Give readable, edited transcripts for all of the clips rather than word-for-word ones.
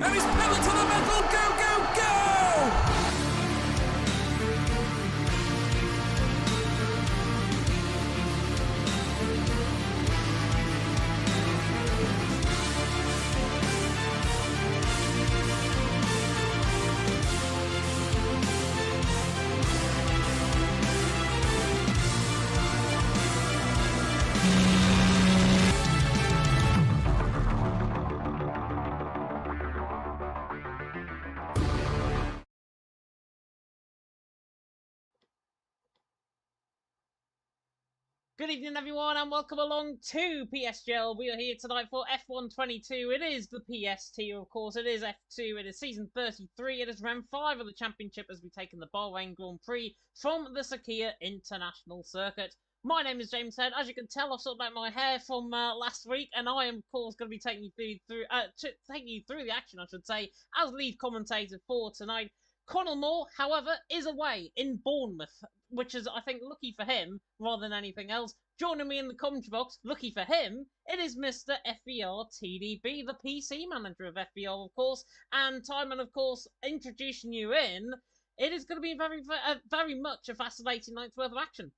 and he's pedal to the metal. Go, go, go! Good evening, everyone, and welcome along to PSGL. We are here tonight for F1 22. It is the PST, of course. It is F2. It is season 33. It is round 5 of the championship as we take in the Bahrain Grand Prix from the Sakhir International Circuit. My name is James Head. As you can tell, I've sorted out my hair from last week, and I am, of course, going to be taking you through the action, I should say, as lead commentator for tonight. Connell Moore, however, is away in Bournemouth, which is, I think, lucky for him rather than anything else. Joining me in the commentary box, lucky for him, it is Mr. FBR TDB, the PC manager of FBR, of course, and Timon, of course, introducing you in. It is going to be very much a fascinating night's worth of action.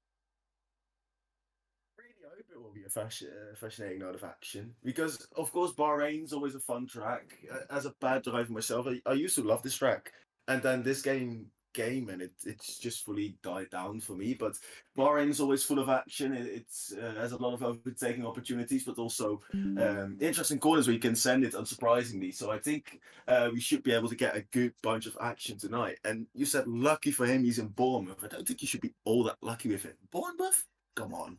I hope it will be a fascinating night of action because, of course, Bahrain's always a fun track. As a bad driver myself, I used to love this track, and then this game and it's just fully died down for me. But Bahrain's always full of action. It has a lot of overtaking opportunities, but also interesting corners where you can send it unsurprisingly. So I think we should be able to get a good bunch of action tonight. And you said lucky for him, he's in Bournemouth. I don't think you should be all that lucky with it. Bournemouth? Come on.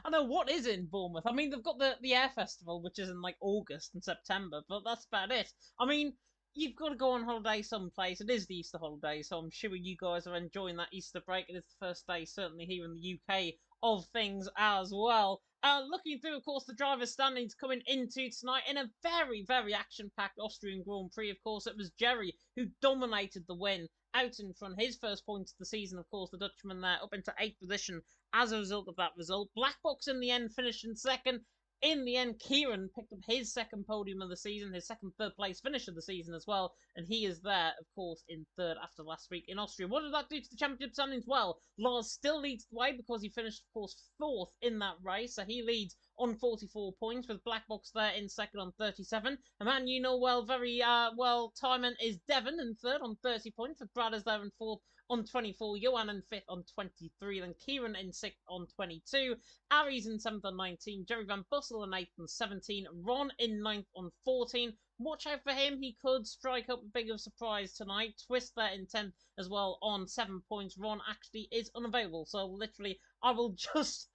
I know what is in Bournemouth. I mean, they've got the Air Festival, which is in like August and September, but that's about it. I mean, you've got to go on holiday someplace. It is the Easter holiday, so I'm sure you guys are enjoying that Easter break. It is the first day, certainly here in the UK, of things as well. Looking through, of course, the driver's standings coming into tonight in a very action-packed Austrian Grand Prix. Of course, it was Jerry who dominated the win out in front. His first point of the season, of course, the Dutchman there up into 8th position as a result of that result. Black Box in the end finished in second. In the end, Kieran picked up his second podium of the season, his second third place finish of the season as well, and he is there, of course, in third after last week in Austria. What did that do to the championship standings? Well, Lars still leads the way because he finished, of course, fourth in that race, so he leads on 44 points, with Black Box there in second on 37. A man you know well, very well, Timon is Devon in third on 30 points, with Brad is there in fourth on 24, Johan in 5th on 23, then Kieran in 6th on 22, Aries in 7th on 19, Jerry Van Bussel in 8th on 17, Ron in 9th on 14. Watch out for him, he could strike up a big of surprise tonight. Twist there in 10th as well on 7 points. Ron actually is unavailable, so literally I will just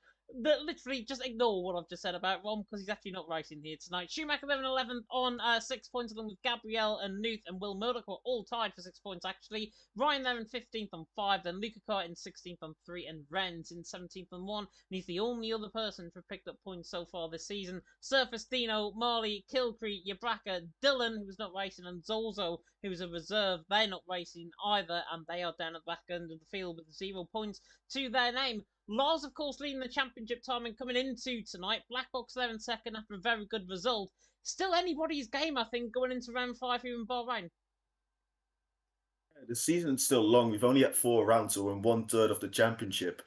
ignore what I've just said about Ron because he's actually not racing here tonight. Schumacher there in 11th on 6 points, along with Gabrielle and Nuth and Will Murdoch were all tied for 6 points actually. Ryan there in 15th on 5, then Luca Carr in 16th on 3, and Renz in 17th on 1. And he's the only other person to have picked up points so far this season. Surface Dino, Marley, Kilcree, Yabraka, Dylan, who was not racing, and Zolzo, who was a reserve. They're not racing either, and they are down at the back end of the field with 0 points to their name. Lars, of course, leading the championship time and coming into tonight. Black Box there in second after a very good result. Still anybody's game, I think, going into round 5 here in Bahrain. The season's still long. We've only had 4 rounds, so we're in 1/3 of the championship.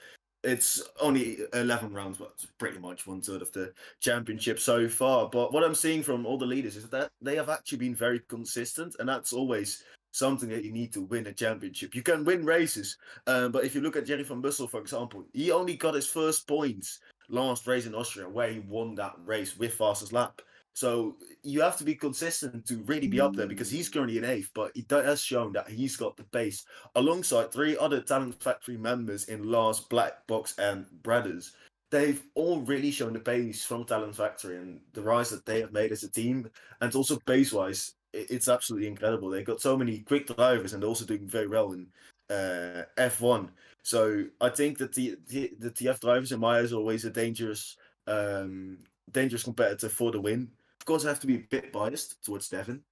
It's only 11 rounds, but it's pretty much 1/3 of the championship so far. But what I'm seeing from all the leaders is that they have actually been very consistent, and that's always something that you need to win a championship. You can win races, but if you look at Jerry van Bussel, for example, he only got his first points last race in Austria, where he won that race with fastest lap. So you have to be consistent to really be up there because he's currently in 8th, but he has shown that he's got the pace alongside 3 other Talent Factory members in Lars, Black Box, and Brothers. They've all really shown the pace from Talent Factory and the rise that they have made as a team, and also pace-wise, it's absolutely incredible. They've got so many quick drivers, and they're also doing very well in F1. So I think that the TF drivers in my eyes are always a dangerous competitor for the win. Of course, I have to be a bit biased towards Devon,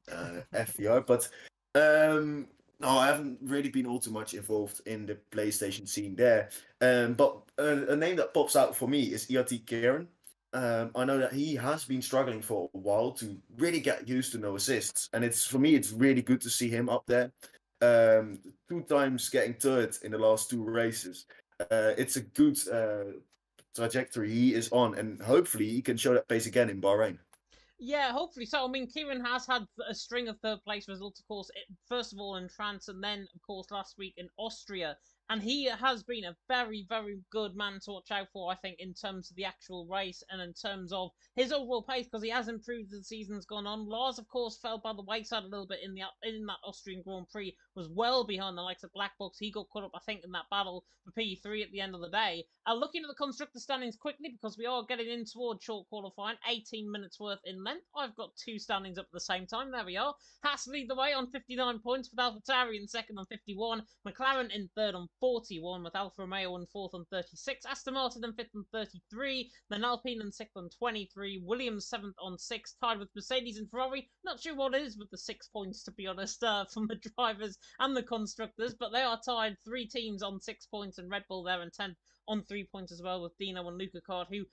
FVR, but no, I haven't really been all too much involved in the PlayStation scene there. But a name that pops out for me is ERT Kieran. I know that he has been struggling for a while to really get used to no assists, and it's for me, it's really good to see him up there. 2 times getting third in the last 2 races. It's a good trajectory he is on, and hopefully he can show that pace again in Bahrain. Yeah, hopefully so. I mean, Kieran has had a string of third place results, of course, first of all in France and then, of course, last week in Austria. And he has been a very, very good man to watch out for, I think, in terms of the actual race and in terms of his overall pace, because he has improved as the season's gone on. Lars, of course, fell by the wayside a little bit in that Austrian Grand Prix, was well behind the likes of Black Box. He got caught up, I think, in that battle for P3 at the end of the day. Looking at the constructor standings quickly, because we are getting in towards short qualifying, 18 minutes worth in length. I've got 2 standings up at the same time. There we are. Haas lead the way on 59 points, with AlphaTauri in second on 51, McLaren in third on 41, with Alfa Romeo in fourth on 36, Aston Martin in fifth on 33, then Alpine in sixth on 23, Williams seventh on 6, tied with Mercedes and Ferrari. Not sure what it is with the 6 points, to be honest, from the drivers and the constructors, but they are tied, 3 teams on 6 points, and Red Bull there in 10th on 3 points as well, with Dino and Luca Card, who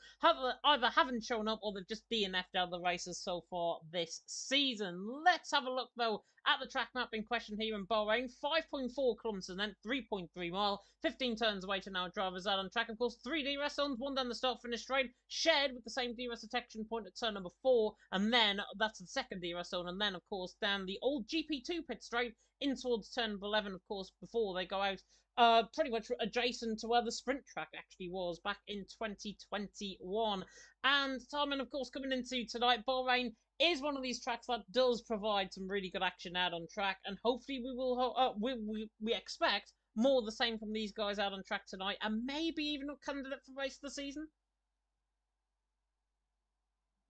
either haven't shown up or they've just DNF'd out of the races so far this season. Let's have a look, though, at the track map in question here in Bahrain. 5.4 kilometres and then 3.3 mile, 15 turns away to now drivers out on track. Of course, 3 DRS zones, 1 down the start finish straight, shared with the same DRS detection point at turn number 4, and then that's the second DRS zone, and then, of course, down the old GP2 pit straight in towards turn number 11, of course, before they go out pretty much adjacent to where the sprint track actually was back in 2021. And Simon, of course, coming into tonight, Bahrain is one of these tracks that does provide some really good action out on track, and hopefully we will we expect more of the same from these guys out on track tonight, and maybe even a candidate for race of the season.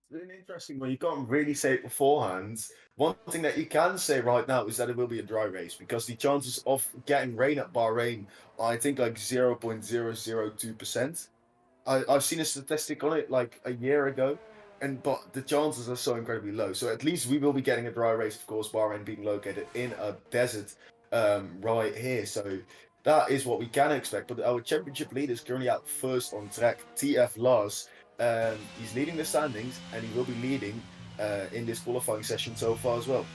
It's an interesting one. You can't really say it beforehand. One thing that you can say right now is that it will be a dry race because the chances of getting rain at Bahrain are, I think, like 0.002%. I've seen a statistic on it like a year ago, but the chances are so incredibly low. So at least we will be getting a dry race, of course, Bahrain being located in a desert right here. So that is what we can expect. But our championship leader is currently out first on track, TF Lars. He's leading the standings, and he will be leading in this qualifying session so far as well.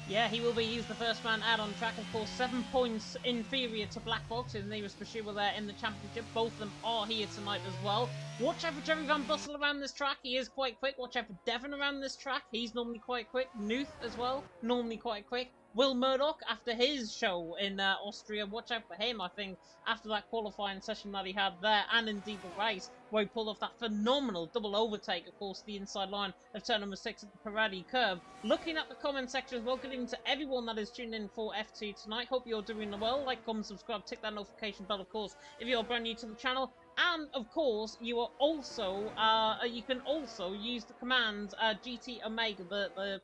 Yeah, he will be. He's the first man out on track. Of course, 7 points inferior to Black Box, his nearest pursuer there in the championship. Both of them are here tonight as well. Watch out for Jerry Van Bussel around this track. He is quite quick. Watch out for Devon around this track. He's normally quite quick. Nuth as well, normally quite quick. Will Murdoch, after his show in Austria, watch out for him, I think, after that qualifying session that he had there, and indeed the race, where he pulled off that phenomenal double overtake, of course, the inside line of turn number 6 at the Pirelli curb. Looking at the comment section as well, good evening to everyone that is tuned in for F2 tonight. Hope you're doing well. Like, comment, subscribe, tick that notification bell, of course, if you're brand new to the channel. And of course, you are also you can also use the command GT Omega, the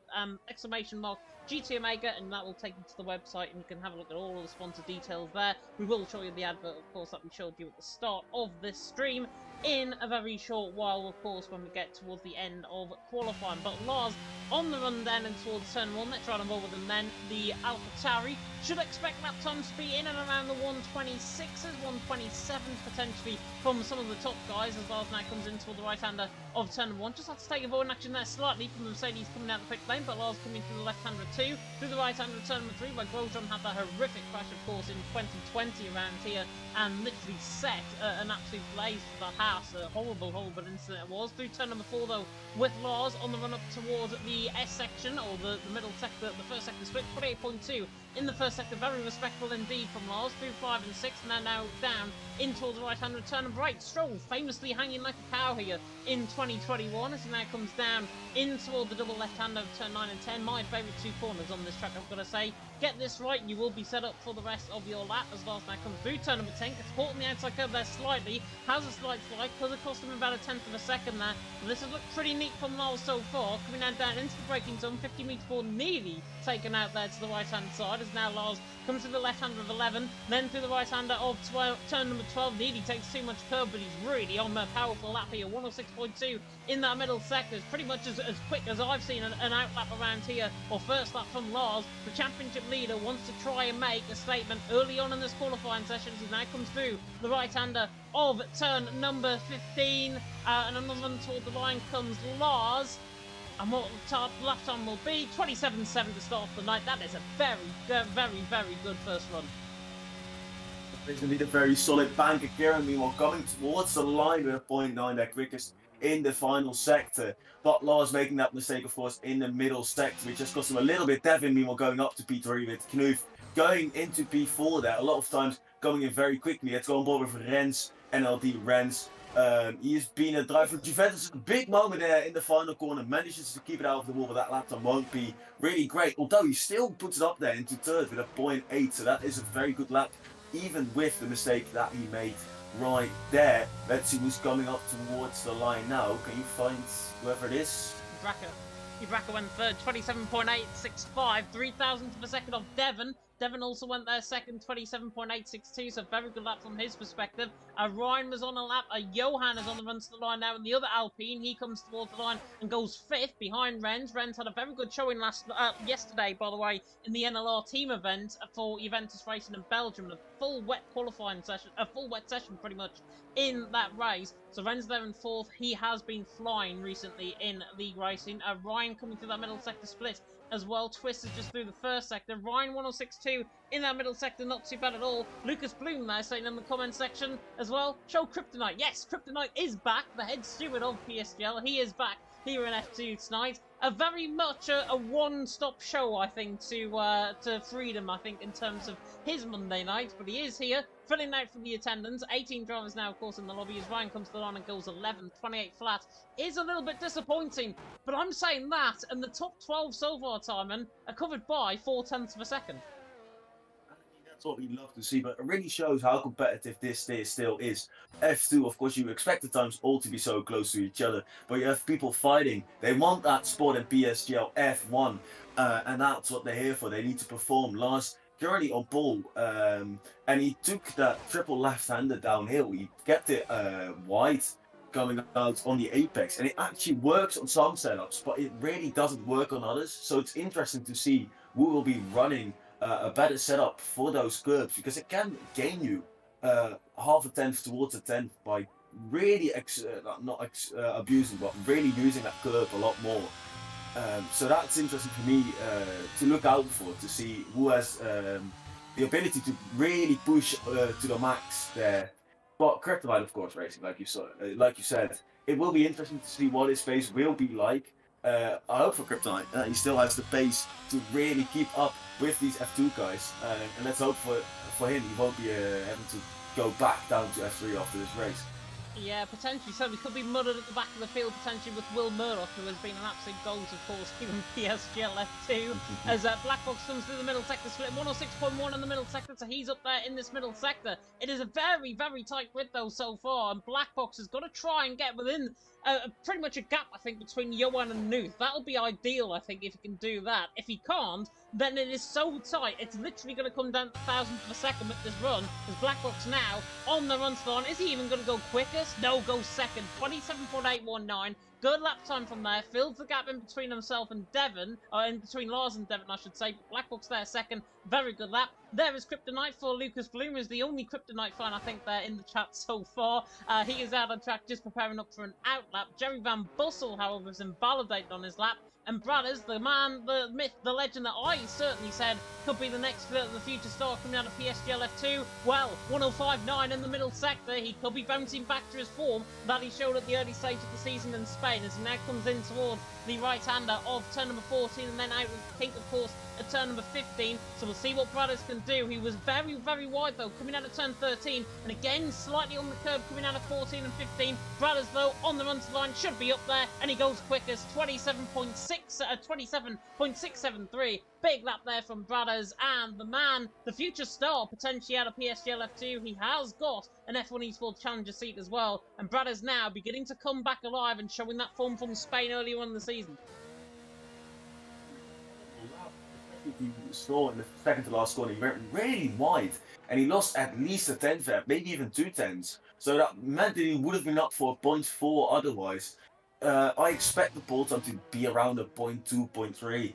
exclamation mark GT Omega, and that will take you to the website, and you can have a look at all of the sponsor details there. We will show you the advert, of course, that we showed you at the start of this stream in a very short while, of course, when we get towards the end of qualifying. But Lars on the run then and towards turn 1, let's run them over them then. The AlphaTauri should expect lap times to be in and around the 126s, 127s potentially from some of the top guys as Lars now comes in toward the right-hander of turn 1. Just had to take a avoiding action there slightly from the Mercedes coming out the pit lane, but Lars coming through the left-hander too, through the right-hander of turn number 3, where Grosjean had that horrific crash, of course, in 2020 around here, and literally set an absolute blaze for the house. A horrible, horrible incident it was. Through turn number 4, though, with Lars on the run up towards the S section, or the middle sector, the first sector split, 28.2 in the first sector. Very respectful indeed from Lars. Through 5 and 6, and now down in towards the right-hand return of right. Stroll famously hanging like a cow here in 2021 as he now comes down in toward the double left-hander of turn 9 and 10. My favourite 2 corners on this track, I've got to say. Get this right, you will be set up for the rest of your lap as Lars now comes through turn number 10. Gets caught on the outside curve there slightly. Has a slight slide, could have cost him about a 10th of a second there. But this has looked pretty neat from Lars so far. Coming down into the braking zone, 50 metres forward, nearly taken out there to the right-hand side as now Lars comes to the left-hander of 11, then through the right-hander of 12, turn number 12, nearly takes too much curve, but he's really on a powerful lap here, 106.2 in that middle sector. It's pretty much as quick as I've seen an outlap around here, or first lap from Lars. The championship leader wants to try and make a statement early on in this qualifying session as he now comes through the right-hander of turn number number 15, and another run toward the line comes Lars. And what the lap time will be, 27.7 to start off the night. That is a very, very good first run. It's going to be a very solid bank again. Meanwhile, coming towards the line with a 0.9, their quickest in the final sector. But Lars making that mistake, of course, in the middle sector, which just cost him a little bit. Devin, meanwhile, going up to P3 with Knuf, going into P4 there. A lot of times going in very quickly. Let's go on board with Rens, NLD Rens. He has been a driver for Juventus. A big moment there in the final corner. Manages to keep it out of the wall, but that lap time won't be really great. Although he still puts it up there into third with a 0.8. So that is a very good lap, even with the mistake that he made right there. Let's see who's coming up towards the line now. Can you find whoever it is? Ibraka went third, 27.865, 3,000th of a second off Devon. Devon also went there second, 27.862, so very good lap from his perspective. Ryan was on a lap, Johan is on the run to the line now, and the other Alpine, he comes towards the line and goes fifth behind Rens. Rens had a very good showing yesterday, by the way, in the NLR team event for Juventus Racing in Belgium. A full wet qualifying session, a full wet session pretty much in that race. So Rens there in fourth. He has been flying recently in league racing. Ryan coming through that middle sector split as well. Twist is just through the first sector. Ryan 106.2 in that middle sector, not too bad at all. Lucas Bloom there saying in the comment section as well, show Kryptonite. Yes, Kryptonite is back, the head steward of PSGL. He is back here in F2 tonight. A very much a one-stop show, I think, to Freedom, I think, in terms of his Monday night. But he is here, filling out for the attendance. 18 drivers now, of course, in the lobby as Ryan comes to the line and goes 11th. 28 flat is a little bit disappointing. But I'm saying that, and the top 12 so far, Timon, are covered by 0.4 of a second. That's what we love to see, but it really shows how competitive this still is. F2, of course, you expect the times all to be so close to each other, but you have people fighting. They want that spot in PSGL F1, and that's what they're here for. They need to perform. Lars currently on ball, and he took that triple left-hander downhill. He kept it wide coming out on the apex, and it actually works on some setups, but it really doesn't work on others. So it's interesting to see who will be running a better setup for those curves, because it can gain you half a tenth towards a tenth by really abusing, but really using that curve a lot more. So that's interesting for me to look out for, to see who has the ability to really push to the max there. But Kryptonite, of course, racing, like you said, it will be interesting to see what his pace will be like. I hope for Kryptonite he still has the pace to really keep up with these F2 guys, and let's hope for him he won't be having to go back down to F3 after this race. Yeah, potentially. So we could be muddled at the back of the field, potentially, with Will Murdoch, who has been an absolute goals, of course, given PSGL F2, as Black Box comes through the middle sector, split 106.1 in the middle sector, so he's up there in this middle sector. It is a very, very tight grid, though, so far, and Black Box has got to try and get within pretty much a gap, I think, between Johan and Nuth. That'll be ideal, I think, if he can do that. If he can't, then it is so tight, it's literally going to come down to thousandth of a second with this run, as Black Box now on the run to the line. Is he even going to go quickest? No, goes second, 27.819. Good lap time from there, fills the gap in between himself and Devon, or in between Lars and Devon, I should say. Black Box there second, very good lap. There is Kryptonite for Lucas Bloom, is the only Kryptonite fan I think there in the chat so far. He is out on track, just preparing up for an out lap. Jerry Van Bussel, however, is invalidated on his lap. And Bradders, the man, the myth, the legend that I certainly said could be the next the future star coming out of PSGL F2. Well, 105.9 in the middle sector. He could be bouncing back to his form that he showed at the early stage of the season in Spain, as he now comes in towards the right-hander of turn number 14 and then out with Pink, of course, at turn number 15. So we'll see what Bradders can do. He was very, very wide, though, coming out of turn 13. And again, slightly on the curb, coming out of 14 and 15. Bradders, though, on the run to the line, should be up there. And he goes quickest, 27.673. Big lap there from Bradders. And the man, the future star, potentially out of PSGL F2, he has got an F1 Esports Challenger seat as well. And Bradders now beginning to come back alive and showing that form from Spain earlier on in the season. You saw in the second to last corner, he went really wide, and he lost at least a tenth there, maybe even 2 tenths. So that meant that he would have been up for a 0.4 otherwise. I expect the pole time to be around a 0.2, 0.3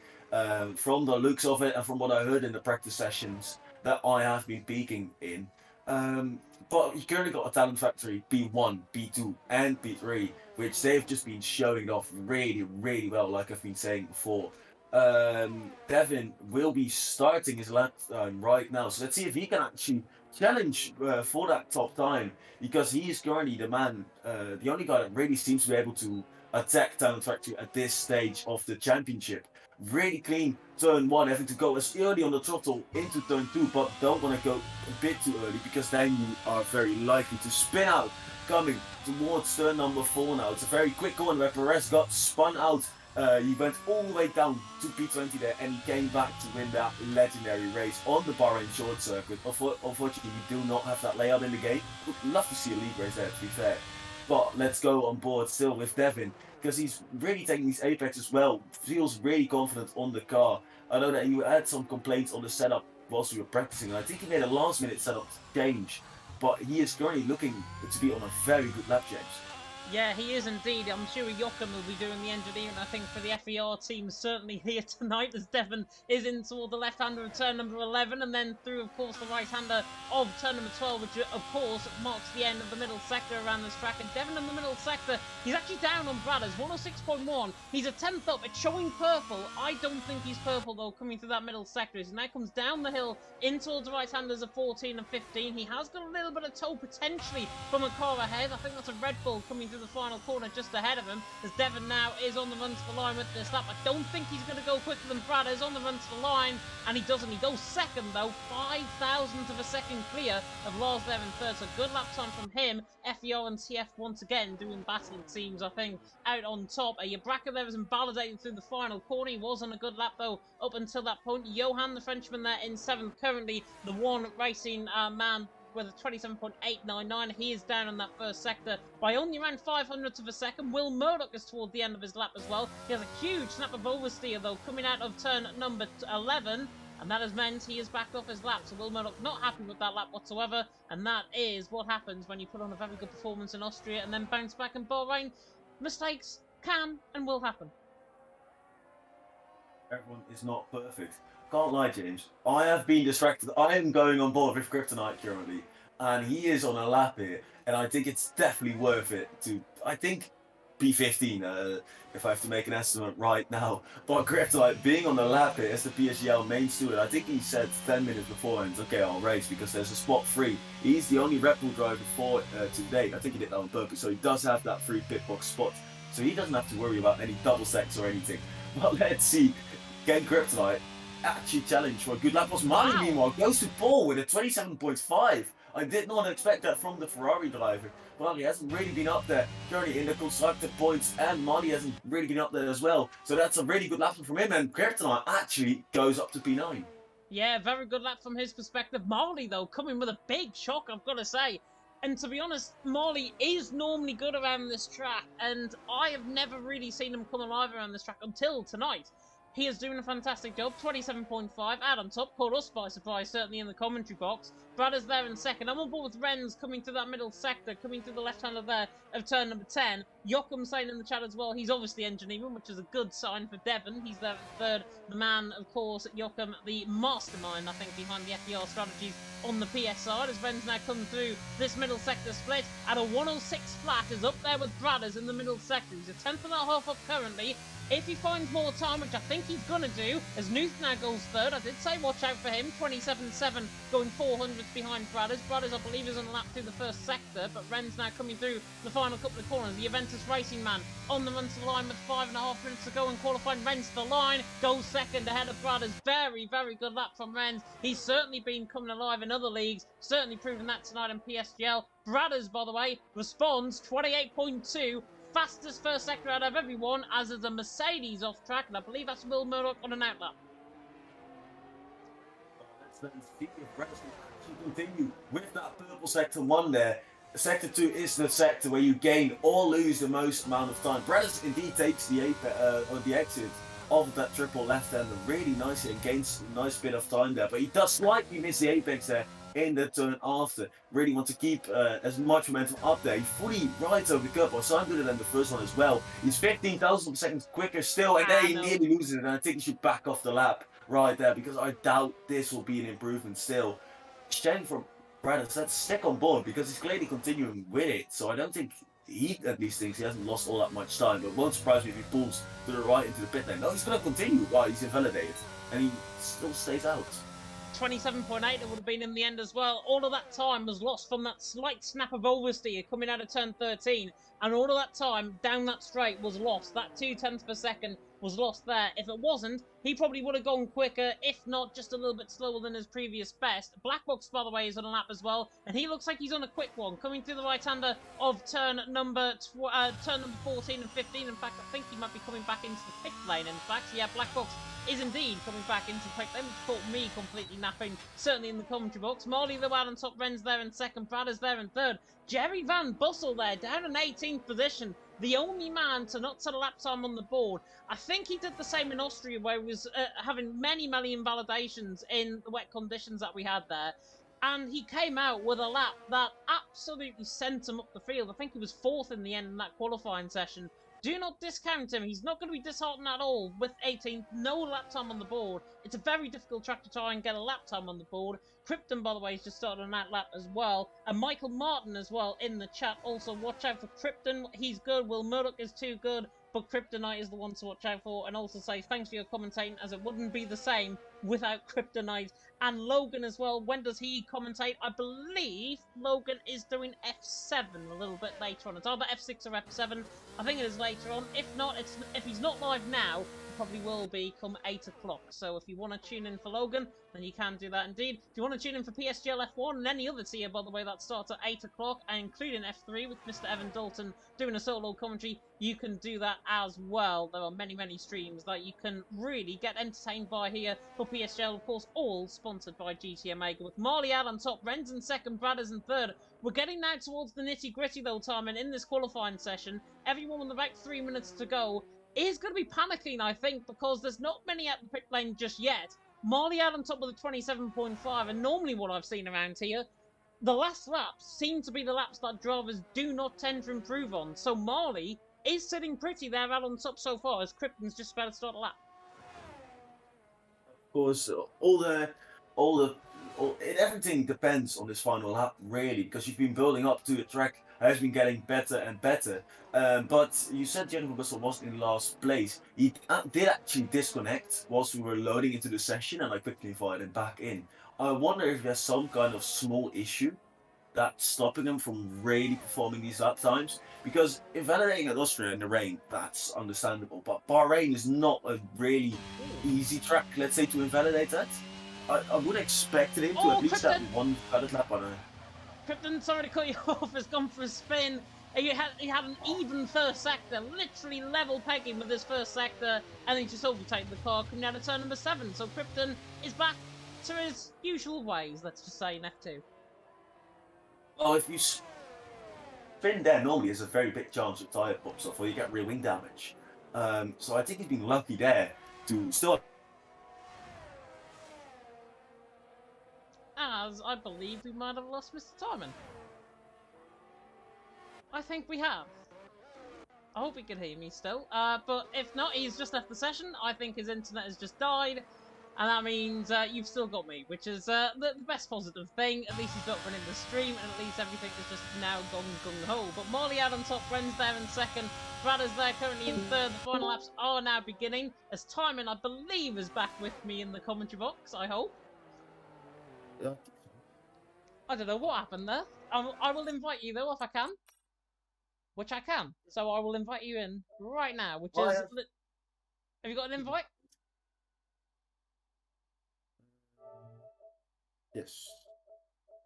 from the looks of it, and from what I heard in the practice sessions that I have been peaking in. But you currently got a talent factory B1, B2, and B3, which they've just been showing off really, really well, like I've been saying before. Devin will be starting his lap time right now, so let's see if he can actually challenge for that top time, because he is currently the man, the only guy that really seems to be able to attack talent factory at this stage of the championship. Really clean turn 1, having to go as early on the throttle into turn 2, but don't want to go a bit too early, because then you are very likely to spin out coming towards turn number 4 now. It's a very quick corner where Perez got spun out. He went all the way down to P20 there, and he came back to win that legendary race on the Bahrain short circuit. Unfortunately, we do not have that layout in the game. Would love to see a league race there, to be fair. But let's go on board still with Devin, because he's really taking these apex as well. Feels really confident on the car. I know that you had some complaints on the setup whilst we were practicing, and I think he made a last minute setup change. But he is currently looking to be on a very good lap, James. Yeah, he is indeed. I'm sure Joachim will be doing the engineering, I think, for the FER team, certainly here tonight, as Devon is in toward the left-hander of turn number 11, and then through, of course, the right-hander of turn number 12, which, of course, marks the end of the middle sector around this track. And Devon in the middle sector, he's actually down on Bradders, 106.1. He's a 10th up. It's showing purple. I don't think he's purple, though, coming through that middle sector. As he now comes down the hill in towards the right-handers of 14 and 15. He has got a little bit of tow, potentially, from a car ahead. I think that's a Red Bull coming through the final corner just ahead of him, as Devon now is on the run to the line with this lap. I don't think he's going to go quicker than Bradders on the run to the line, and he doesn't. He goes second, though, 5,000th of a second clear of Lars there in third, so good lap time from him. FER and TF once again doing battle, it seems, I think, out on top. Yabraka there is invalidated through the final corner. He was on a good lap, though, up until that point. Johan, the Frenchman, there in 7th, currently the one racing man with a 27.899. He is down on that first sector by only around 500th of a second. Will Murdoch is toward the end of his lap as well. He has a huge snap of oversteer, though, coming out of turn number 11. And that has meant he is backed off his lap. So Will Murdoch not happy with that lap whatsoever. And that is what happens when you put on a very good performance in Austria and then bounce back in Bahrain. Mistakes can and will happen. Everyone is not perfect. Can't lie, James. I have been distracted. I am going on board with Kryptonite currently, and he is on a lap here, and I think it's definitely worth it to, I think, P15, if I have to make an estimate right now. But Kryptonite being on the lap here as the PSGL main steward, I think he said 10 minutes beforehand, okay, I'll race because there's a spot free. He's the only Red Bull driver for today. I think he did that on purpose, so he does have that free pit box spot. So he doesn't have to worry about any double sects or anything. But let's see. Again, Kryptonite actually challenge for a good lap. Mali, meanwhile, goes to pole with a 27.5. I did not expect that from the Ferrari driver. Mali hasn't really been up there currently in the constructor points, and Mali hasn't really been up there as well. So that's a really good lap from him, and Kryptonite actually goes up to P9. Yeah, very good lap from his perspective. Marley, though, coming with a big shock, I've got to say. And to be honest, Marley is normally good around this track, and I have never really seen him come alive around this track until tonight. He is doing a fantastic job, 27.5, out on top, caught us by surprise, certainly in the commentary box. Brad is there in second. I'm on board with Renz coming through that middle sector, coming through the left-hander there of turn number 10. Joachim saying in the chat as well, he's obviously engineering, which is a good sign for Devon. He's there in third. The man, of course, Joachim, the mastermind, I think, behind the FER strategies on the PS side, as Renz now come through this middle sector split at a 106 flat, is up there with Bradders in the middle sector. He's a 10th and a half up currently. If he finds more time, which I think he's going to do, as Nuth now goes third. I did say watch out for him. 27.7 going 400th behind Bradders. Bradders, I believe, is on the lap through the first sector, but Ren's now coming through the final couple of corners. The Aventus Racing Man on the run to the line with 5.5 minutes to go and qualifying. Ren's to the line, goes second ahead of Bradders. Very, very good lap from Renz. He's certainly been coming alive in other leagues, certainly proving that tonight in PSGL. Bradders, by the way, responds 28.2. Fastest first sector out of everyone, as is a Mercedes off track, and I believe that's Will Murdoch on an outlap. Let's then see if Brett can actually continue with that purple sector 1 there. Sector 2 is the sector where you gain or lose the most amount of time. Brett indeed takes the exit of that triple left-hander really nicely and gains a nice bit of time there, but he does slightly miss the apex there in the turn after. Really want to keep as much momentum up there. He fully rides over the curb, or so good than the first one as well. He's 15,000 seconds quicker still, and then he nearly loses it, and I think he should back off the lap right there, because I doubt this will be an improvement still. Shame from Brad said, stick on board because he's clearly continuing with it. So I don't think he at least thinks he hasn't lost all that much time. But it won't surprise me if he pulls to the right into the pit lane. No, he's going to continue while he's invalidated. And he still stays out. 27.8 it would have been in the end as well. All of that time was lost from that slight snap of oversteer coming out of turn 13. And all of that time down that straight was lost. That 0.2 per second was lost there. If it wasn't, he probably would have gone quicker, if not just a little bit slower than his previous best. Black Box, by the way, is on a lap as well, and he looks like he's on a quick one, coming through the right-hander of turn number 14 and 15. In fact, I think he might be coming back into the pit lane. In fact, yeah, Black Box is indeed coming back into the pit lane, which caught me completely napping, certainly in the commentary box. Marley, though, out on top, Ren's there in second, Brad is there in third. Jerry Van Bussel there, down in 18th position. The only man to not set a lap time on the board. I think he did the same in Austria, where he was having many invalidations in the wet conditions that we had there. And he came out with a lap that absolutely sent him up the field. I think he was fourth in the end in that qualifying session. Do not discount him. He's not going to be disheartened at all with 18th. No lap time on the board. It's a very difficult track to try and get a lap time on the board. Krypton, by the way, has just started on that lap as well. And Michael Martin as well in the chat. Also, watch out for Krypton. He's good. Will Murdoch is too good. But Kryptonite is the one to watch out for. And also say thanks for your commentating, as it wouldn't be the same without Kryptonite. And Logan as well. When does he commentate? I believe Logan is doing F7 a little bit later on. It's either F6 or F7. I think it is later on. If not, if he's not live now, he probably will be come 8 o'clock. So if you want to tune in for Logan, then you can do that indeed. If you want to tune in for PSGL F1 and any other tier, by the way, that starts at 8 o'clock, and including F3 with Mr. Evan Dalton doing a solo commentary, you can do that as well. There are many streams that you can really get entertained by here for PSGL, of course, all sponsored by GTM Mega, with Marley out on top, Ren's in second, Brad is in third. We're getting now towards the nitty-gritty, though, Tarmin, in this qualifying session. Everyone with about 3 minutes to go is going to be panicking, I think, because there's not many at the pit lane just yet. Marley out on top with a 27.5, and normally what I've seen around here, the last laps seem to be the laps that drivers do not tend to improve on. So Marley is sitting pretty there out on top so far, as Krypton's just about to start a lap. Of course, everything depends on this final lap, really, because you've been building up to the track, has been getting better and better. But you said Jennifer Bussell wasn't in last place. He did actually disconnect whilst we were loading into the session, and I quickly invited him back in. I wonder if there's some kind of small issue that's stopping him from really performing these lap times. Because invalidating at Austria in the rain, that's understandable. But Bahrain is not a really easy track, let's say, to invalidate that. I would have expected him to at least have one valid lap on her. Krypton, sorry to cut you off, has gone for a spin. He had an even first sector, literally level pegging with his first sector, and he just overtaken the car coming out of turn number 7. So Krypton is back to his usual ways, let's just say, in F2. Well, if you spin there, normally there's a very big chance your tyre pops off or you get rear wing damage. So I think he's been lucky there to still... As I believe we might have lost Mr. Timon. I think we have. I hope he can hear me still. But if not, he's just left the session. I think his internet has just died. And that means you've still got me, which is the best positive thing. At least he's not running the stream, and at least everything is just now gone gung-ho. But Marley out on top, Ren's there in second. Brad is there currently in third. The final laps are now beginning. As Timon, I believe, is back with me in the commentary box, I hope. Yeah. I don't know what happened there. I will invite you, though, if I can. Which I can. So I will invite you in right now, which is... Have you got an invite? Yes.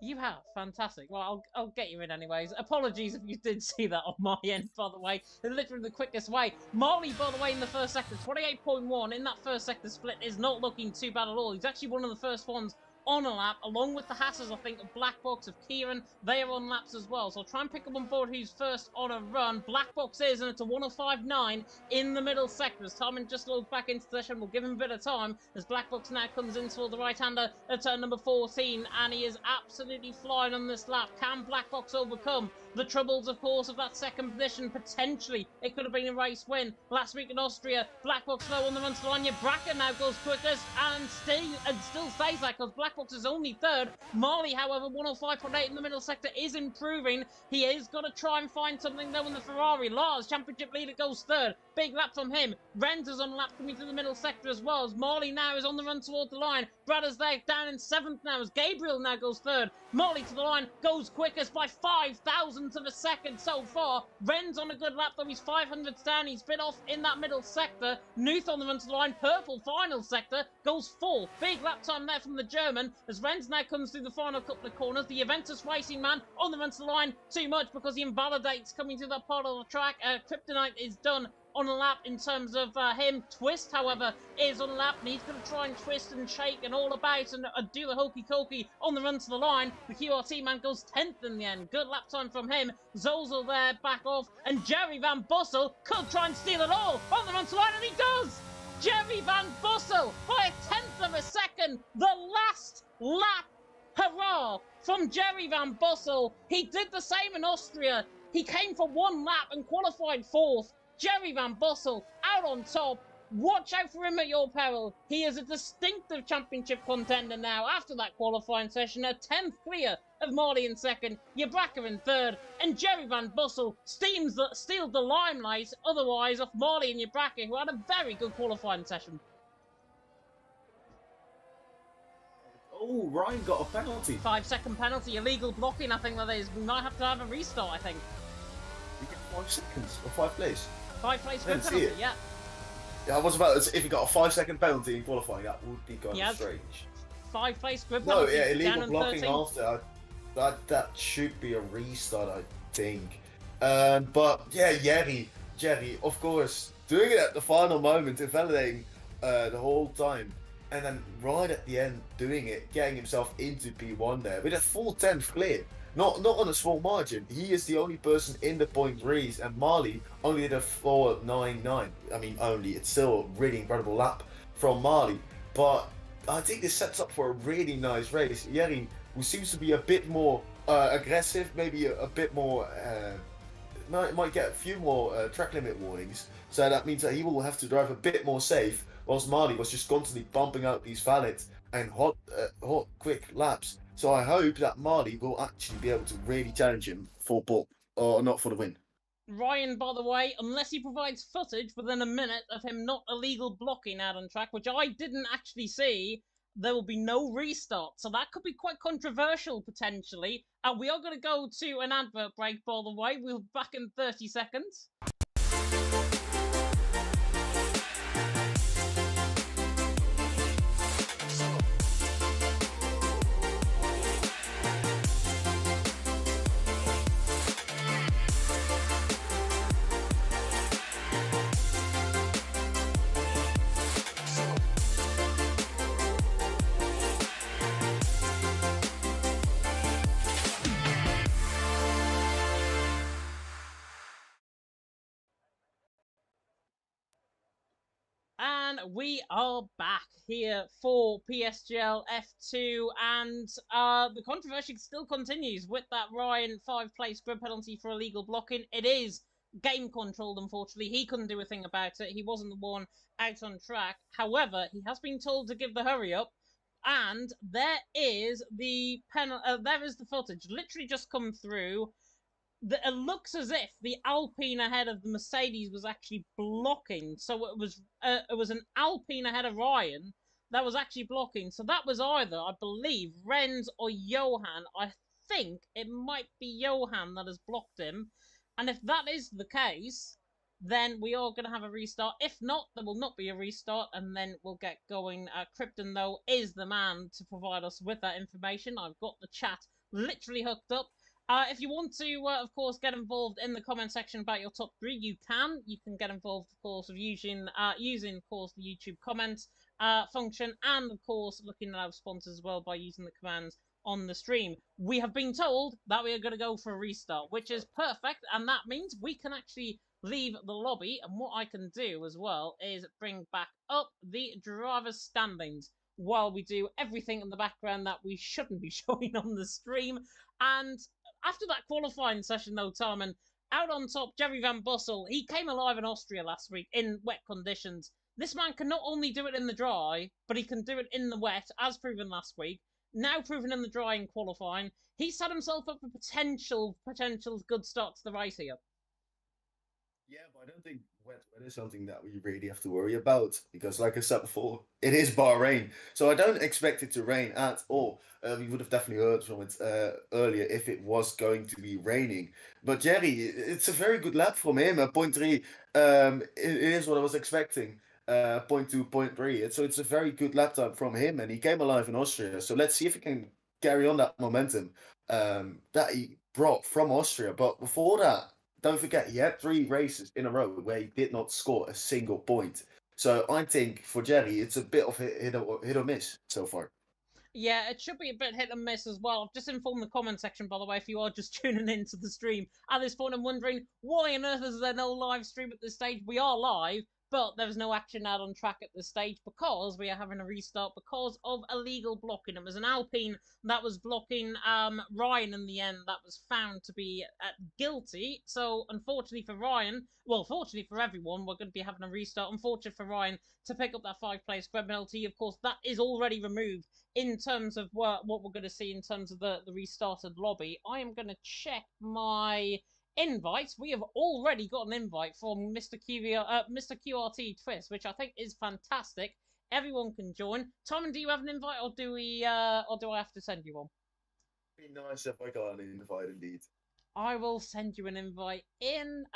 You have. Fantastic. Well, I'll get you in anyways. Apologies if you did see that on my end, by the way. Literally the quickest way. Marley, by the way, in the first sector, 28.1 in that first sector split is not looking too bad at all. He's actually one of the first ones on a lap, along with the Hatters, I think, of Black Box, of Kieran. They are on laps as well. So I'll try and pick up on board who's first on a run. Black Box is, and it's a 105.9 in the middle sector. As Timon just loads back into the session, we'll give him a bit of time as Black Box now comes in for the right-hander at turn number 14, and he is absolutely flying on this lap. Can Black Box overcome the troubles, of course, of that second position? Potentially, it could have been a race win. Last week in Austria, Black Box slow on the run to Lanya. Bracken now goes quickest and still stays there because Black back box is only third. Marley, however, 105.8 in the middle sector is improving. He is going to try and find something though in the Ferrari. Lars, championship leader, goes third. Big lap from him. Renz is on lap coming through the middle sector as well, as Marley now is on the run toward the line. Brad is there down in 7th now, as Gabriel now goes third. Marley to the line, goes quickest by 5 thousandths of a second so far. Renz on a good lap though, he's 500ths down, he's been off in that middle sector. Nuth on the run to the line, purple final sector, goes 4th. Big lap time there from the German, as Renz now comes through the final couple of corners. The Juventus Racing man on the run to the line, too much because he invalidates coming through that part of the track. Kryptonite is done on a lap in terms of him. Twist, however, is on a lap, and he's going to try and twist and shake and all about and do the hokey cokey on the run to the line. The QRT man goes 10th in the end. Good lap time from him. Zozel there back off, and Jerry Van Bussel could try and steal it all on the run to the line, and he does! Jerry Van Bussel by a 10th of a second. The last lap. Hurrah from Jerry Van Bussel. He did the same in Austria. He came for one lap and qualified 4th. Jerry Van Bussel out on top. Watch out for him at your peril. He is a distinctive championship contender now after that qualifying session. A 10th clear of Marley in 2nd, Yabraka in 3rd, and Jerry Van Bussel steals the limelight otherwise off Marley and Yabraka, who had a very good qualifying session. Oh, Ryan got a penalty. 5-second penalty, illegal blocking. I think that is. We might have to have a restart, I think. You get 5 seconds or 5 plays. 5 plays for a penalty, yeah. Yeah, I was about to say, if he got a 5-second penalty in qualifying, that would be kind of strange. 5 plays for a No, penalty. yeah, illegal down blocking 13. after. That should be a restart, I think. But yeah, Jerry, of course, doing it at the final moment, invalidating the whole time. And then right at the end, doing it, getting himself into P1 there with a full 10th clear. Not on a small margin. He is the only person in the point race, and Marley only did a 4.99. I mean, only. It's still a really incredible lap from Marley. But I think this sets up for a really nice race. Jerry, who seems to be a bit more aggressive, maybe a bit more... might get a few more track limit warnings. So that means that he will have to drive a bit more safe, whilst Marley was just constantly bumping out these valid and hot, quick laps. So I hope that Marley will actually be able to really challenge him for ball, or not for the win. Ryan, by the way, unless he provides footage within a minute of him not illegal blocking out on track, which I didn't actually see, there will be no restart. So that could be quite controversial, potentially. We are going to go to an advert break, by the way. We'll be back in 30 seconds. And we are back here for PSGL F2, and the controversy still continues with that Ryan 5-place grid penalty for illegal blocking. It is game controlled, unfortunately. He couldn't do a thing about it. He wasn't the one out on track. However, he has been told to give the hurry up, and there is the footage literally just come through. It looks as if the Alpine ahead of the Mercedes was actually blocking. So it was an Alpine ahead of Ryan that was actually blocking. So that was either, I believe, Renz or Johan. I think it might be Johan that has blocked him. And if that is the case, then we are going to have a restart. If not, there will not be a restart, and then we'll get going. Krypton, though, is the man to provide us with that information. I've got the chat literally hooked up. If you want to, of course, get involved in the comment section about your top 3, you can. You can get involved, of course, with using, of course, the YouTube comments function, and, of course, looking at our sponsors as well by using the commands on the stream. We have been told that we are going to go for a restart, which is perfect, and that means we can actually leave the lobby, and what I can do as well is bring back up the driver's standings while we do everything in the background that we shouldn't be showing on the stream. And after that qualifying session, though, Tarman, out on top, Jerry Van Bussel, he came alive in Austria last week in wet conditions. This man can not only do it in the dry, but he can do it in the wet, as proven last week. now proven in the dry in qualifying. He set himself up for potential good start to the race here. Yeah, but I don't think wet weather is something that we really have to worry about because, like I said before, it is Bahrain, so I don't expect it to rain at all. We would have definitely heard from it earlier if it was going to be raining. But Jerry, it's a very good lap from him. Point three, it is what I was expecting. Point two, point three. It's a very good lap time from him, and he came alive in Austria. So let's see if he can carry on that momentum that he brought from Austria. But before that. Don't forget, he had 3 races in a row where he did not score a single point. So I think for Jerry, it's a bit of hit or miss so far. Yeah, it should be a bit hit and miss as well. I've just informed the comment section, by the way, if you are just tuning into the stream. At this point, I'm wondering, why on earth is there no live stream at this stage? We are live, but there's no action out on track at this stage because we are having a restart because of illegal blocking. It was an Alpine that was blocking Ryan in the end that was found to be guilty. So, unfortunately for Ryan, well, fortunately for everyone, we're going to be having a restart. Unfortunately for Ryan to pick up that 5-place squad penalty, of course, that is already removed in terms of what we're going to see in terms of the restarted lobby. I am going to check my invites. We have already got an invite from Mr. QRT Twist, which I think is fantastic. Everyone can join. Tom, do you have an invite, or do I have to send you one? Be nice if I got an invite indeed. I will send you an invite in.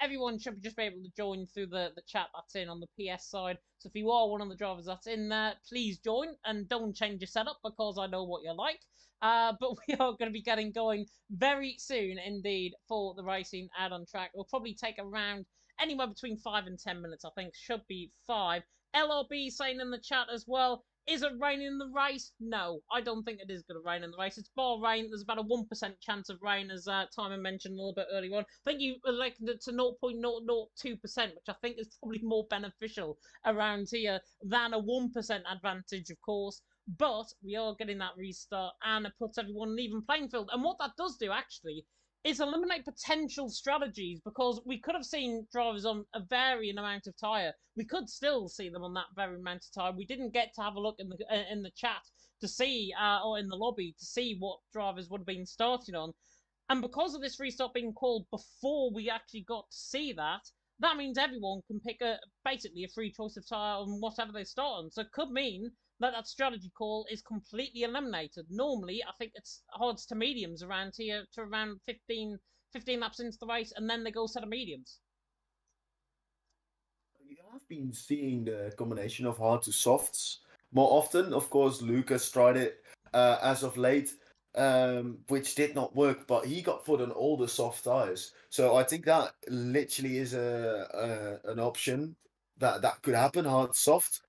Everyone should just be able to join through the chat that's in on the PS side. So if you are one of the drivers that's in there, please join and don't change your setup because I know what you're like. But we are going to be getting going very soon indeed for the racing out on track. It'll probably take around anywhere between 5 and 10 minutes, I think. Should be 5. LRB saying in the chat as well, is it raining in the race? No, I don't think it is going to rain in the race. It's Bahrain. There's about a 1% chance of rain, as Timon mentioned a little bit earlier on. I think you likened it to 0.002%, which I think is probably more beneficial around here than a 1% advantage, of course. But we are getting that restart, and it puts everyone on an even playing field. And what that does do, actually, is eliminate potential strategies because we could have seen drivers on a varying amount of tyre. We could still see them on that very amount of tyre. We didn't get to have a look in the chat to see, or in the lobby, to see what drivers would have been starting on. And because of this restart being called before we actually got to see that, that means everyone can pick basically a free choice of tyre on whatever they start on. So it could mean that strategy call is completely eliminated. Normally, I think it's hards to mediums around here to around 15 laps into the race, and then they go set of mediums. You have been seeing the combination of hard to softs more often. Of course, Lucas tried it as of late, which did not work, but he got put on all the soft tires. So I think that literally is an option that could happen, hard soft.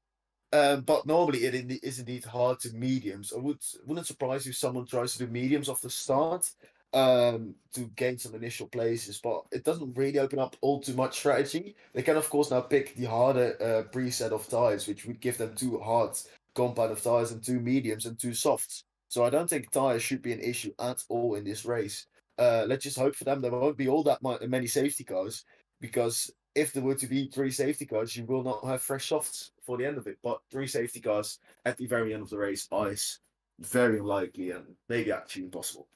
But normally it is indeed hard to mediums. Wouldn't surprise you if someone tries to do mediums off the start to gain some initial places, but it doesn't really open up all too much strategy. They can of course now pick the harder preset of tires, which would give them 2 hard compound of tires and 2 mediums and 2 softs. So I don't think tires should be an issue at all in this race. Let's just hope for them there won't be all that many safety cars, because if there were to be 3 safety cars, you will not have fresh softs for the end of it. But 3 safety cars at the very end of the race is very unlikely and maybe actually impossible.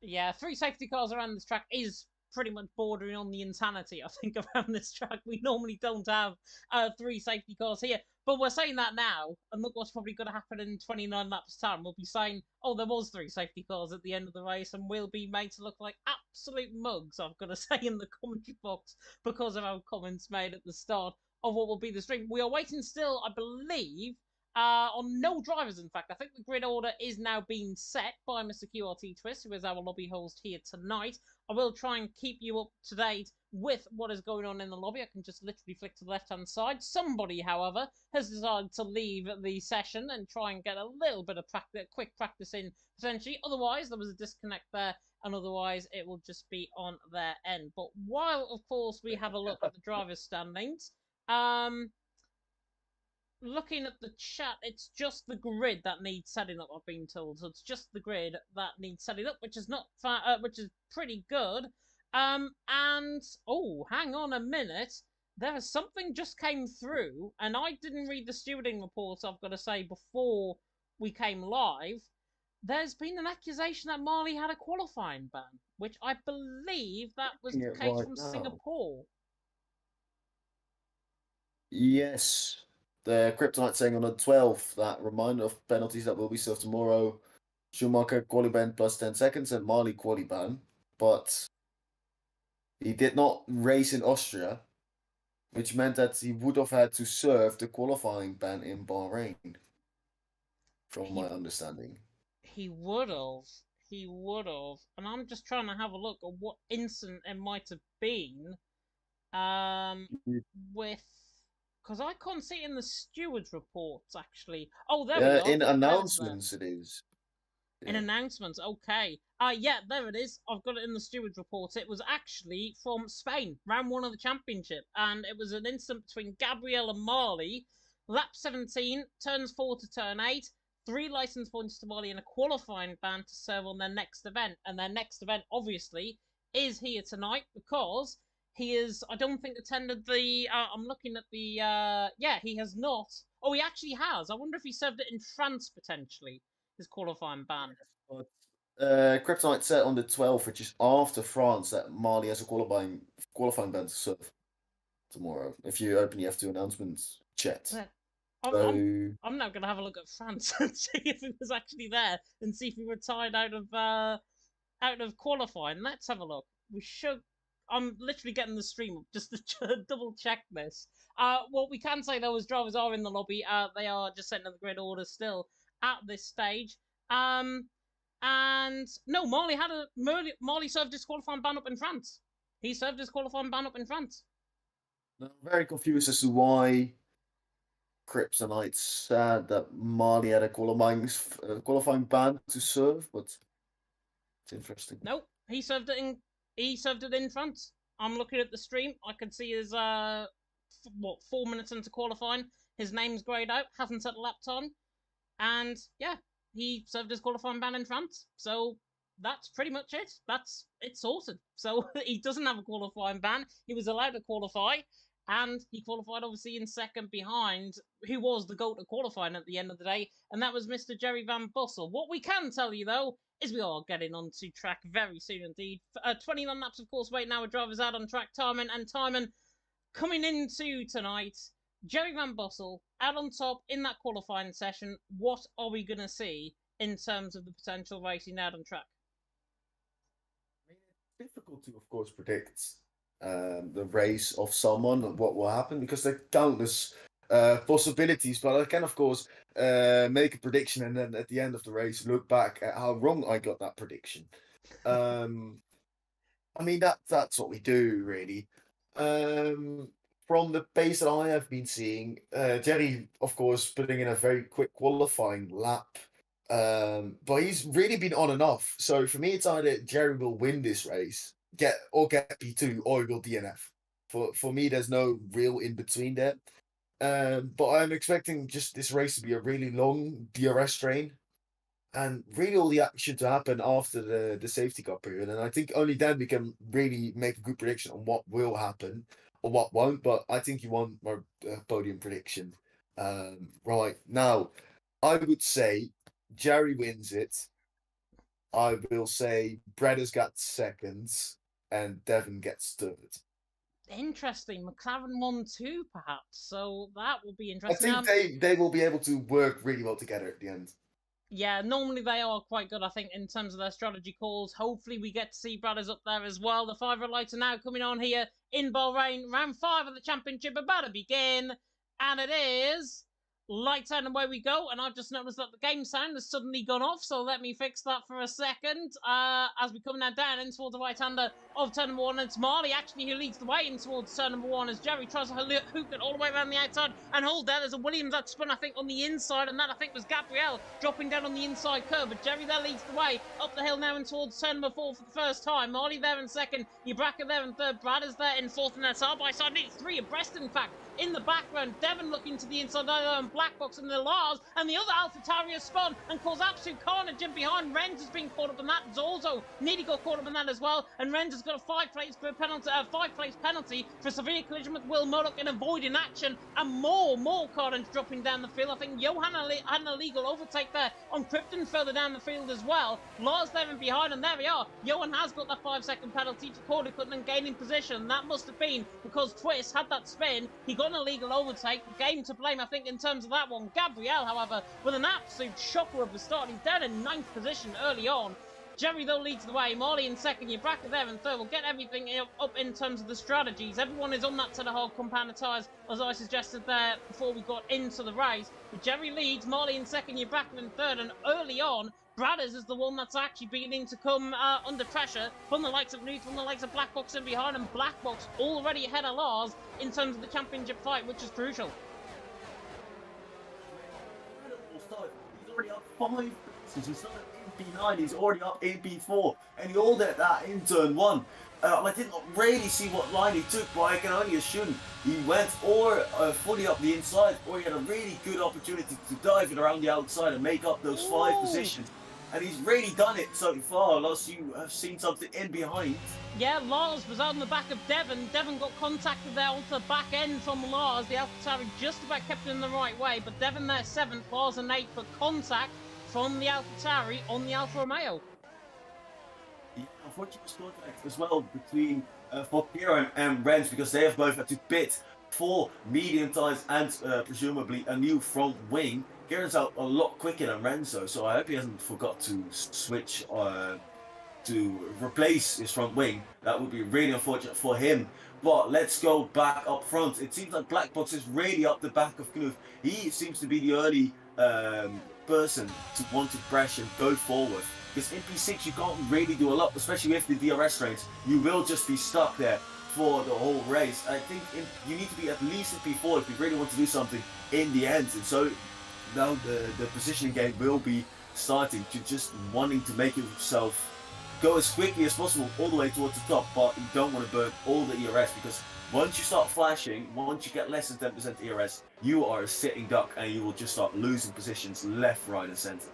Yeah, 3 safety cars around this track is pretty much bordering on the insanity, I think, around this track. We normally don't have 3 safety cars here. But we're saying that now, and look what's probably going to happen in 29 laps' time. We'll be saying, oh, there was 3 safety cars at the end of the race, and we'll be made to look like absolute mugs, I've got to say, in the commentary box because of our comments made at the start of what will be the stream. We are waiting still, I believe, on no drivers, in fact. I think the grid order is now being set by Mr. QRT Twist, who is our lobby host here tonight. I will try and keep you up to date with what is going on in the lobby. I can just literally flick to the left-hand side. Somebody, however, has decided to leave the session and try and get a little bit of quick practice in, potentially. Otherwise, there was a disconnect there, and otherwise it will just be on their end. But while, of course, we have a look at the drivers' standings, looking at the chat, it's just the grid that needs setting up, I've been told. So it's just the grid that needs setting up, which is not which is pretty good. And oh, hang on a minute. There is something just came through, and I didn't read the stewarding report, I've got to say, before we came live. there's been an accusation that Marley had a qualifying ban, which I believe that was Yeah, the case right from now. Singapore. Yes. The Kryptonite saying on the 12th that reminder of penalties that will be served tomorrow. Schumacher quali ban plus 10 seconds and Marley quali ban. But he did not race in Austria, which meant that he would have had to serve the qualifying ban in Bahrain, from my He understanding. he would have. He would have. And I'm just trying to have a look at what incident it might have been. Um, with because I can't see it in the stewards' reports actually. Oh, there we are. In There's that. announcements, it is. In Yeah. announcements, okay. Yeah, there it is. I've got it in the stewards' report. It was actually from Spain, round one of the championship, and it was an incident between Gabriel and Marley. Lap 17, turns 4 to turn 8, 3 license points to Marley, and a qualifying ban to serve on their next event. And their next event, obviously, is here tonight because he is, I don't think, attended the. I'm looking at the. Yeah, he has not. Oh, he actually has. I wonder if he served it in France potentially, his qualifying ban. But Kryptonite said on the 12th, which is after France, that Mali has a qualifying ban to serve tomorrow. If you open the F2 announcements chat. But I'm, So I'm, I'm now going to have a look at France and see if he was actually there and see if he retired out of qualifying. Let's have a look. We should. I'm literally getting the stream up just to double check this. What we can say though is drivers are in the lobby. They are just setting up the grid order still at this stage. And no, Marley served his qualifying ban up in France. He served his qualifying ban up in France. I'm very confused as to why Kryptonite said that Mali had a qualifying ban to serve, but it's interesting. No, he served it in France. I'm looking at the stream. I can see his 4 minutes into qualifying. His name's greyed out, hasn't set a lap time, and yeah, he served his qualifying ban in France. So that's pretty much it. That's it sorted. So he doesn't have a qualifying ban. He was allowed to qualify, and he qualified obviously in second behind who was the GOAT of qualifying at the end of the day, and that was Mr. Jerry Van Bussel. What we can tell you though is we are getting onto track very soon indeed. 29 laps, of course, wait now with drivers out on track. Timon coming into tonight. Jerry Van Bussel out on top in that qualifying session. What are we going to see in terms of the potential racing out on track? I mean, it's difficult to, of course, predict the race of someone and what will happen because there are countless possibilities. But I can, of course, make a prediction and then at the end of the race look back at how wrong I got that prediction. I mean that's what we do really. From the pace that I have been seeing, Jerry, of course, putting in a very quick qualifying lap. But he's really been on and off. So for me, it's either Jerry will win this race, get P2, or he will DNF. For me, there's no real in between there. But I'm expecting just this race to be a really long DRS train, and really all the action to happen after the safety car period. And I think only then we can really make a good prediction on what will happen or what won't. But I think you want my podium prediction. Right now, I would say Jerry wins it. I will say Breda's got seconds and Devon gets third. Interesting. McLaren 1-2, perhaps. So that will be I interesting. think they will be able to work really well together at the end. Yeah, normally they are quite good, I think, in terms of their strategy calls. Hopefully we get to see Brothers up there as well. The 5 red lights are now coming on here in Bahrain. Round 5 of the championship about to begin. And it is lights out and away we go. And I've just noticed that the game sound has suddenly gone off. So let me fix that for a second. As we come now down in towards the right-hander of turn number 1. And it's Marley actually who leads the way in towards turn number 1 as Jerry tries to hook it all the way around the outside and hold there. There's a Williams that spun, I think, on the inside. And that, I think, was Gabriel dropping down on the inside curve. But Jerry there leads the way up the hill now and towards turn number 4 for the first time. Marley there in second. Ibraka there in third. Brad is there in fourth. And that's side by side. Nearly 3 abreast, in fact. in the background. Devon looking to the inside and Black Box and the Lars, and the other AlphaTauri has spun and caused absolute carnage in behind. Renz has been caught up in that. Zorzo nearly got caught up in that as well, and Renz has got a 5-place penalty for severe collision with Will Murdoch in avoiding action, and more carnage dropping down the field. I think Johan had an illegal overtake there on Krypton further down the field as well. Lars there in behind, and there we are. Johan has got that 5-second penalty to Cordy Clinton and gaining position. That must have been because Twist had that spin. He got an illegal overtake. Game to blame, I think, in terms of that one. Gabriel, however, with an absolute shocker of the start. He's down in 9th position early on. Jerry, though, leads the way. Marley in second. Your bracket there in third. We'll get everything up in terms of the strategies. Everyone is on that set of hard compound tyres, as I suggested there before we got into the race. But Jerry leads. Marley in second. Your bracket in third. And early on, Bradders is the one that's actually beginning to come under pressure from the likes of Newt, from the likes of Black Box in behind. And Black Box already ahead of Lars in terms of the championship fight, which is crucial. He's already up 5 places. He's not in P9, he's already up in P4, and he all did that in turn 1. I didn't really see what line he took, but I can only assume he went or fully up the inside, or he had a really good opportunity to dive it around the outside and make up those 5 positions. And he's really done it so far, unless you have seen something in behind. Yeah, Lars was on the back of Devon. Devon got contacted there onto the back end from Lars. The AlphaTauri just about kept it in the right way, but Devon there 7th, Lars and 8th, but contact from the AlphaTauri on the Alfa Romeo. Yeah, unfortunately, contact as well between for Kieran and Renz, because they have both had to pit for medium tyres and presumably a new front wing. Kieran's out a lot quicker than Renzo, so I hope he hasn't forgot to switch to replace his front wing. That would be really unfortunate for him. But let's go back up front. It seems like Black Box is really up the back of Knuth. He seems to be the early person to want to crash and go forward. Because in P6 you can't really do a lot, especially with the DRS trains. You will just be stuck there for the whole race. I think you need to be at least in P4 if you really want to do something in the end. And so now the positioning game will be starting to just wanting to make yourself go as quickly as possible all the way towards the top, but you don't want to burn all the ERS, because once you start flashing, once you get less than 10% ERS, you are a sitting duck and you will just start losing positions left, right and centre.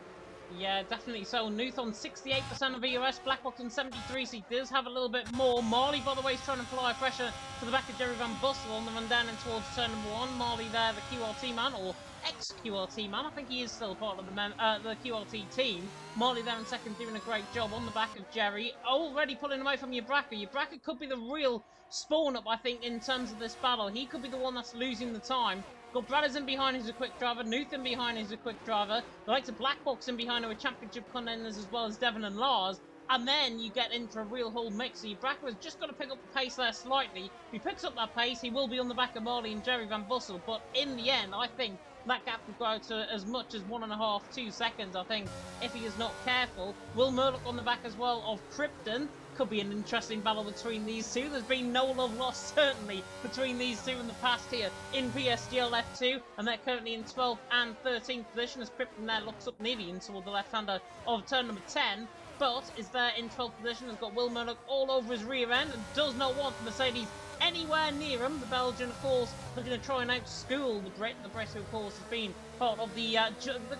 Yeah, definitely so. Nuth on 68% of ERS, Blackbox on 73, so he does have a little bit more. Marley, by the way, is trying to apply pressure to the back of Jerry Van Bussel on the run down and towards turn number 1. Marley there, the QRT man, or ex-QRT man. I think he is still part of the QRT team. Marley there in second, doing a great job on the back of Jerry. Already pulling away from Yabraka. Yabraka could be the real spawn-up, I think, in terms of this battle. He could be the one that's losing the time. Got Bradders in behind who's a quick driver, Nuth in behind who's a quick driver, the likes of Blackbox in behind who are championship contenders as well as Devon and Lars, and then you get into a real whole mix. So Bracker has just got to pick up the pace there slightly. If he picks up that pace, he will be on the back of Marley and Jerry Van Bussel, but in the end, I think that gap could go to as much as 1.5, 2 seconds, I think, if he is not careful. Will Murdoch on the back as well of Krypton. Could be an interesting battle between these two. There's been no love lost, certainly, between these two in the past here in PSGL F2, and they're currently in 12th and 13th position as Krypton there looks up nearly in toward the left-hander of turn number 10, but is there in 12th position, has got Will Murdoch all over his rear end and does not want Mercedes anywhere near him. The Belgian, of course, looking to try and outschool the Brit. The Brit, who, of course, has been part of the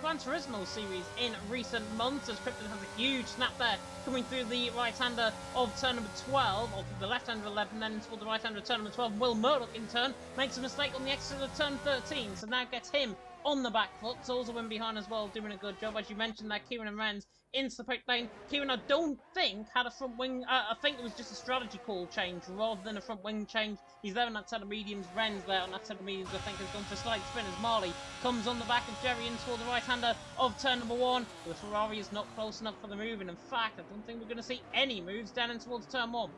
Gran Turismo series in recent months, as Krypton has a huge snap there, coming through the right-hander of turn number 12, or the left-hander of 11, then toward the right-hander of turn number 12. Will Murdoch, in turn, makes a mistake on the exit of turn 13, so now gets him on the back foot. Also in behind as well, doing a good job. As you mentioned there, Kieran and Renz into the pit lane. Kieran, I don't think, had a front wing. I think it was just a strategy call change rather than a front wing change. He's there on that set of mediums. Renz there on that set of mediums, I think, has gone for a slight spin as Marley comes on the back of Jerry in toward the right-hander of turn number 1. The Ferrari is not close enough for the move, and in fact, I don't think we're going to see any moves down in towards turn 1.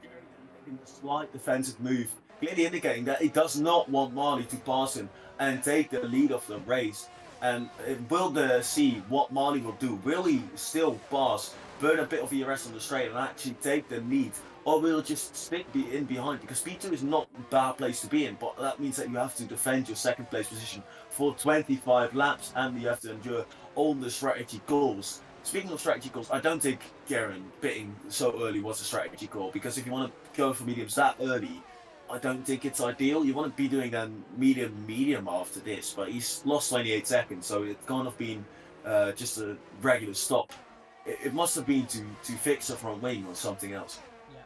Making a slight defensive move, clearly indicating that he does not want Marley to pass him and take the lead of the race. And will see what Marley will do. Will he still pass, burn a bit of ERS on the straight and actually take the lead? Or will he just stick in behind? Because P2 is not a bad place to be in, but that means that you have to defend your second place position for 25 laps and you have to endure all the strategy calls. Speaking of strategy calls, I don't think Kieran pitting so early was a strategy call, because if you want to go for mediums that early, I don't think it's ideal. You want to be doing then medium after this, but he's lost 28 seconds, so it's kind of been just a regular stop. It must have been to fix a front wing or something else. Yeah.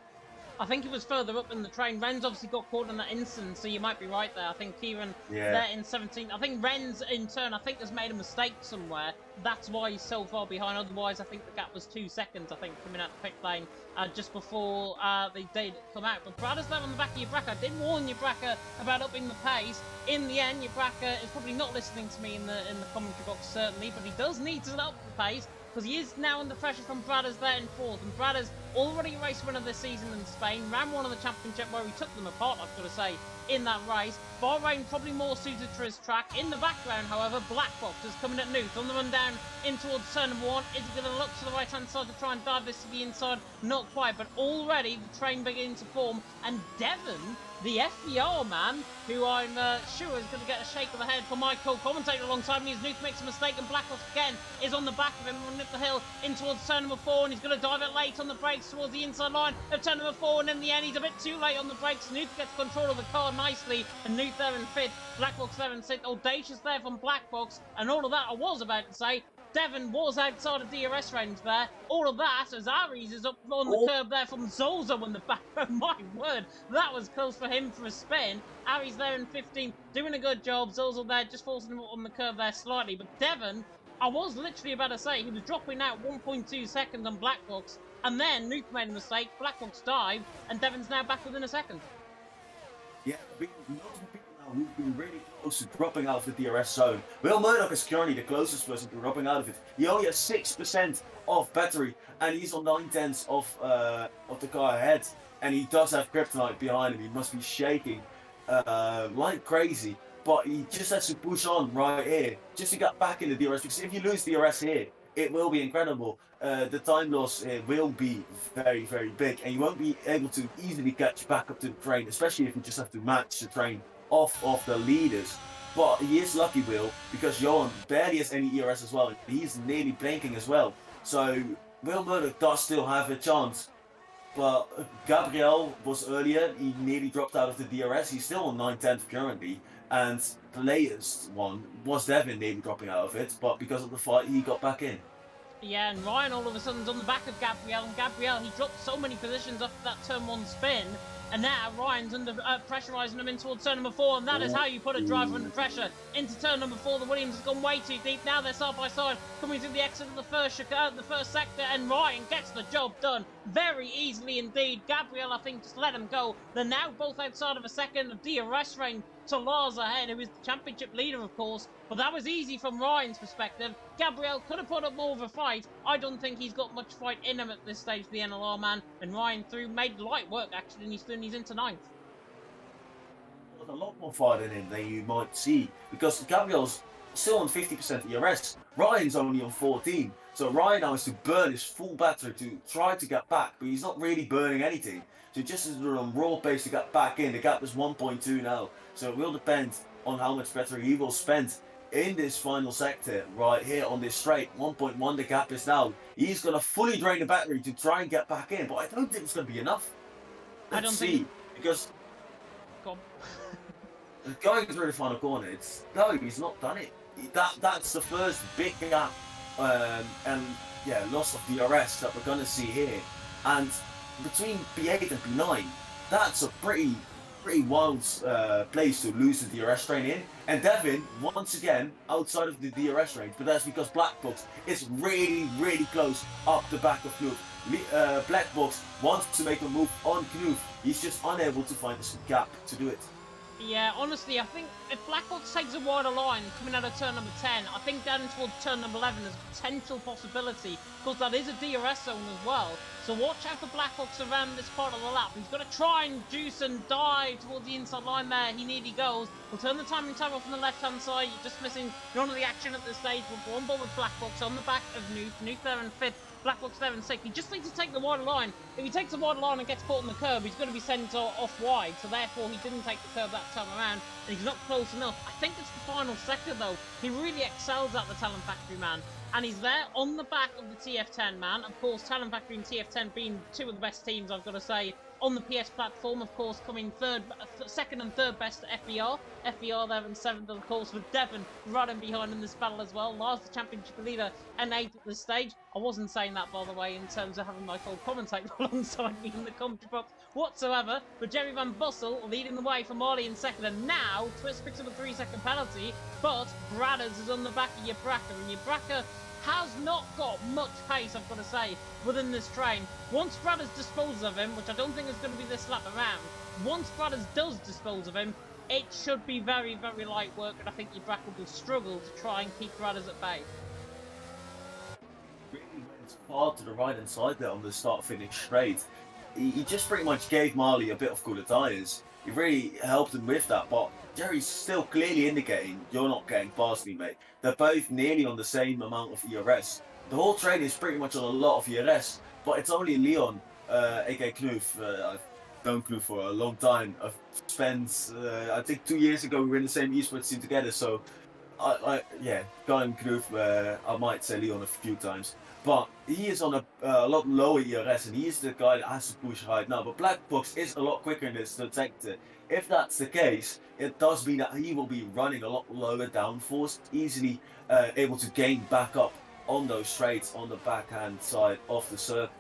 I think it was further up in the train. Ren's obviously got caught in that instance, so you might be right there. I think Kieran there in 17th. I think Ren's in turn, I think, has made a mistake somewhere. That's why he's so far behind. Otherwise, I think the gap was 2 seconds, I think, coming out the pit lane just before they did come out. But Brad is there on the back of your Bracker. I did warn your Bracker about upping the pace. In the end, your Bracker is probably not listening to me in the commentary box, certainly, but he does need to up the pace, because he is now under pressure from Bradders there in 4th, and Bradders already a race winner this season in Spain, ran one of the championship where he took them apart, I've got to say, in that race. Bahrain probably more suited for his track. In the background, however, Black Box is coming at Nuth on the run down in towards turn number 1. Is he going to look to the right hand side to try and dive this to the inside? Not quite, but already the train beginning to form, and Devon, the FBR man, who I'm sure is going to get a shake of the head from my co-commentator alongside me, as Nuth makes a mistake, and Black Box again is on the back of him, running up the hill in towards turn number 4, and he's going to dive it late on the brakes towards the inside line of turn number 4, and in the end he's a bit too late on the brakes. Nuth gets control of the car nicely, and Nuth there in 5th, Black Box there in 6th, audacious there from Black Box, and all of that I was about to say. Devon was outside of DRS range there. All of that as Aries is up on the curb there from Zolzo in the back. My word, that was close for him for a spin. Aries there in 15th, doing a good job. Zolzo there just forcing him up on the curb there slightly. But Devon, I was literally about to say, he was dropping out 1.2 seconds on Black Box. And then Nuke made a mistake, Black Box dived, and Devon's now back within a second. Yeah, multiple people now who've been really close to dropping out of the DRS zone. Will Murdoch is currently the closest person to dropping out of it. He only has 6% of battery, and he's on 9/10 of the car ahead. And he does have Kryptonite behind him. He must be shaking like crazy. But he just has to push on right here, just to get back in the DRS. Because if you lose DRS here, it will be incredible. The time loss will be very, very big, and you won't be able to easily catch back up to the train, especially if you just have to match the train off of the leaders. But he is lucky, Will, because Johan barely has any ERS as well, and he's nearly blinking as well. So Will Murdoch does still have a chance. But Gabriel was earlier, he nearly dropped out of the DRS. He's still on 9/10 currently, and the latest one was Devin nearly dropping out of it, but because of the fight, he got back in. Yeah, and Ryan all of a sudden's on the back of Gabriel, and Gabriel, he dropped so many positions after that turn 1 spin, and now Ryan's under pressurising him in towards turn number 4, and that is how you put a driver under pressure. Into turn number 4, the Williams has gone way too deep. Now they're side by side, coming through the exit of the first sector, and Ryan gets the job done very easily indeed. Gabriel, I think, just let him go. They're now both outside of a second of DRS range to Lars ahead, who is the championship leader, of course, but that was easy from Ryan's perspective. Gabriel could have put up more of a fight. I don't think he's got much fight in him at this stage, the NLR man, and Ryan made light work, actually, and he's into 9th. There's a lot more fight in him than you might see, because Gabriel's still on 50% ERS. Ryan's only on 14, so Ryan now has to burn his full battery to try to get back, but he's not really burning anything. So just as we're on raw pace to get back in, the gap is 1.2 now. So it will depend on how much battery he will spend in this final sector right here on this straight. 1.1 the gap is now. He's going to fully drain the battery to try and get back in, but I don't think it's going to be enough. Let's see, because going through the final corner, he's not done it. That's the first big gap and yeah, loss of DRS that we're going to see here. And between P8 and P9, that's a pretty wild place to lose the DRS train in. And Devin, once again, outside of the DRS range, but that's because Black Box is really, really close up the back of Knuf. Black Box wants to make a move on Knuf. He's just unable to find this gap to do it. Yeah, honestly, I think if Black Box takes a wider line coming out of turn number 10, I think down towards turn number 11 is a potential possibility, because that is a DRS zone as well. So watch out for Black Box around this part of the lap. He's got to try and juice and dive towards the inside line there. He nearly goes. We'll turn the timing tower off on the left-hand side. You're just missing none of the action at this stage. We're one ball with Black Box on the back of Nuke. Nuke there in 5th. Black Box there in 6th. He just needs to take the wider line. If he takes the wider line and gets caught on the curb, he's going to be sent off wide. So therefore, he didn't take the curb that time around. And he's not close enough. I think it's the final sector, though. He really excels at the Talent Factory, man. And he's there on the back of the TF10, man. Of course, Talent Factory and TF10 being two of the best teams, I've got to say, on the PS platform, of course, coming second and third best to FBR. FBR there in 7th, of course, with Devon running behind in this battle as well. Lars, the championship leader, and 8th at this stage. I wasn't saying that, by the way, in terms of having my full commentator alongside me in the commentary box whatsoever. But Jerry Van Bussel leading the way for Marley in 2nd, and now Twist picks up a 3-second penalty, but Bradders is on the back of Yabraka, and Yabraka has not got much pace, I've got to say, within this train. Once Bradders disposes of him, which I don't think is going to be this lap around, once Bradders does dispose of him, it should be very, very light work, and I think Yabraka will struggle to try and keep Bradders at bay. Really went far to the right-hand side there on the start-finish straight. He just pretty much gave Marley a bit of cooler tyres. He really helped him with that, but Jerry's still clearly indicating, you're not getting past me, mate. They're both nearly on the same amount of ERS. The whole train is pretty much on a lot of ERS, but it's only Leon, aka Knoof. I've known Knoof for a long time. I've spent, I think 2 years ago we were in the same esports team together, so yeah, got him Knoof, I might say Leon a few times. But he is on a lot lower ERS, and he's the guy that has to push right now. But Black Box is a lot quicker in this detector. If that's the case, it does mean that he will be running a lot lower downforce, easily able to gain back up on those straights on the backhand side of the circuit.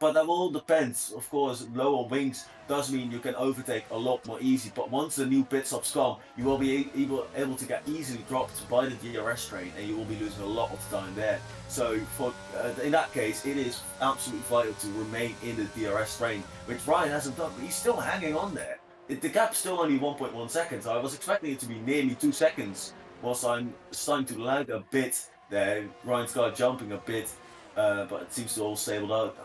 But that all depends. Of course, lower wings does mean you can overtake a lot more easy. But once the new pit stops come, you will be able to get easily dropped by the DRS train, and you will be losing a lot of time there. So for in that case, it is absolutely vital to remain in the DRS train, which Ryan hasn't done. But he's still hanging on there. The gap's still only 1.1 seconds. I was expecting it to be nearly 2 seconds. Whilst I'm starting to lag a bit there, Ryan's got jumping a bit, but it seems to all stable out now.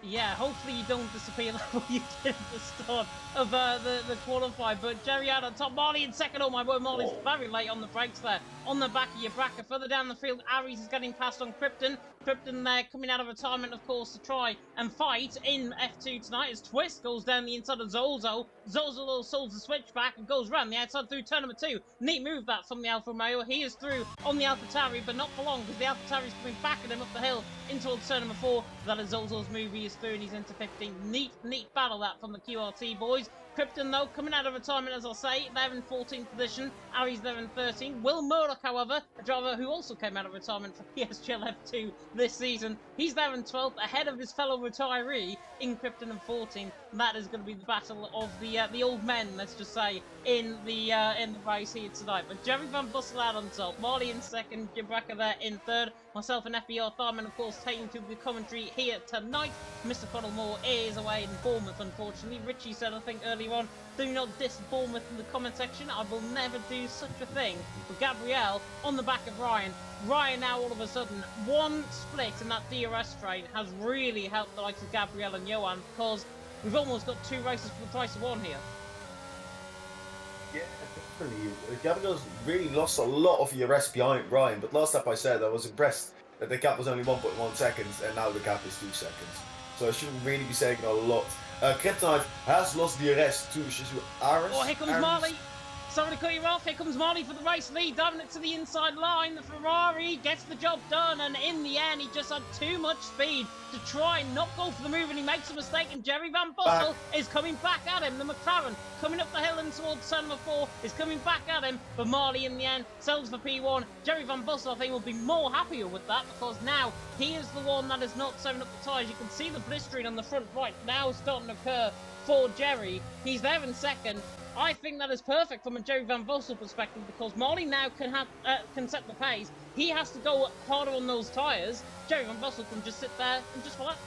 Yeah, hopefully you don't disappear like what you did at the start of the qualify. But Jerry out on top, Marley in 2nd. Oh my word, Marley's very late on the brakes there. On the back of Yabraka. Further down the field, Aries is getting past on Krypton. Krypton there coming out of retirement, of course, to try and fight in F2 tonight as Twist goes down the inside of Zolzo. Zolzo solves the switchback and goes round the outside through turn number 2. Neat move that from the Alfa Romeo. He is through on the AlphaTauri, but not for long because the AlphaTauri is coming back at him up the hill in towards turn number 4. That is Zolzo's move. He is through and he's into 15. Neat battle that from the QRT boys. Krypton, though, coming out of retirement, as I'll say, they're in 14th position. Aries there in 13th. Will Murdoch, however, a driver who also came out of retirement for PSGL F2 this season, he's there in 12th, ahead of his fellow retiree in Krypton in 14th. And that is going to be the battle of the old men, let's just say, in the race here tonight. But Jerry Van Bussel out on top, Marley in 2nd, Jabraka there in 3rd. Myself and FBR Tharman, of course, taking to the commentary here tonight. Mr. Connell is away in Bournemouth, unfortunately. Richie said, I think, earlier on, do not diss Bournemouth in the comment section. I will never do such a thing. But Gabrielle on the back of Ryan. Ryan now, all of a sudden, one split in that DRS train has really helped the likes of Gabrielle and Johan, because we've almost got 2 races for the price of 1 here. Yeah, definitely. Gabriel's really lost a lot of ERS behind Ryan, but last time I said I was impressed that the gap was only 1.1 seconds, and now the gap is 2 seconds. So I shouldn't really be saying a lot. Kryptonite has lost DRS to Aris. Oh, here comes Marley. Sorry to cut you off. Here comes Marley for the race lead, diving it to the inside line. The Ferrari gets the job done, and in the end, he just had too much speed to try and not go for the move, and he makes a mistake, and Jerry Van Bussel is coming back at him. The McLaren coming up the hill and towards turn number 4 is coming back at him, but Marley in the end sells for P1. Jerry Van Bussel, I think, will be more happier with that, because now he is the one that is not sewing up the tyres. You can see the blistering on the front right now starting to occur for Jerry. He's there in 2nd. I think that is perfect from a Jerry Van Bussel perspective, because Marley now can set the pace. He has to go harder on those tyres. Jerry Van Bussel can just sit there and just relax.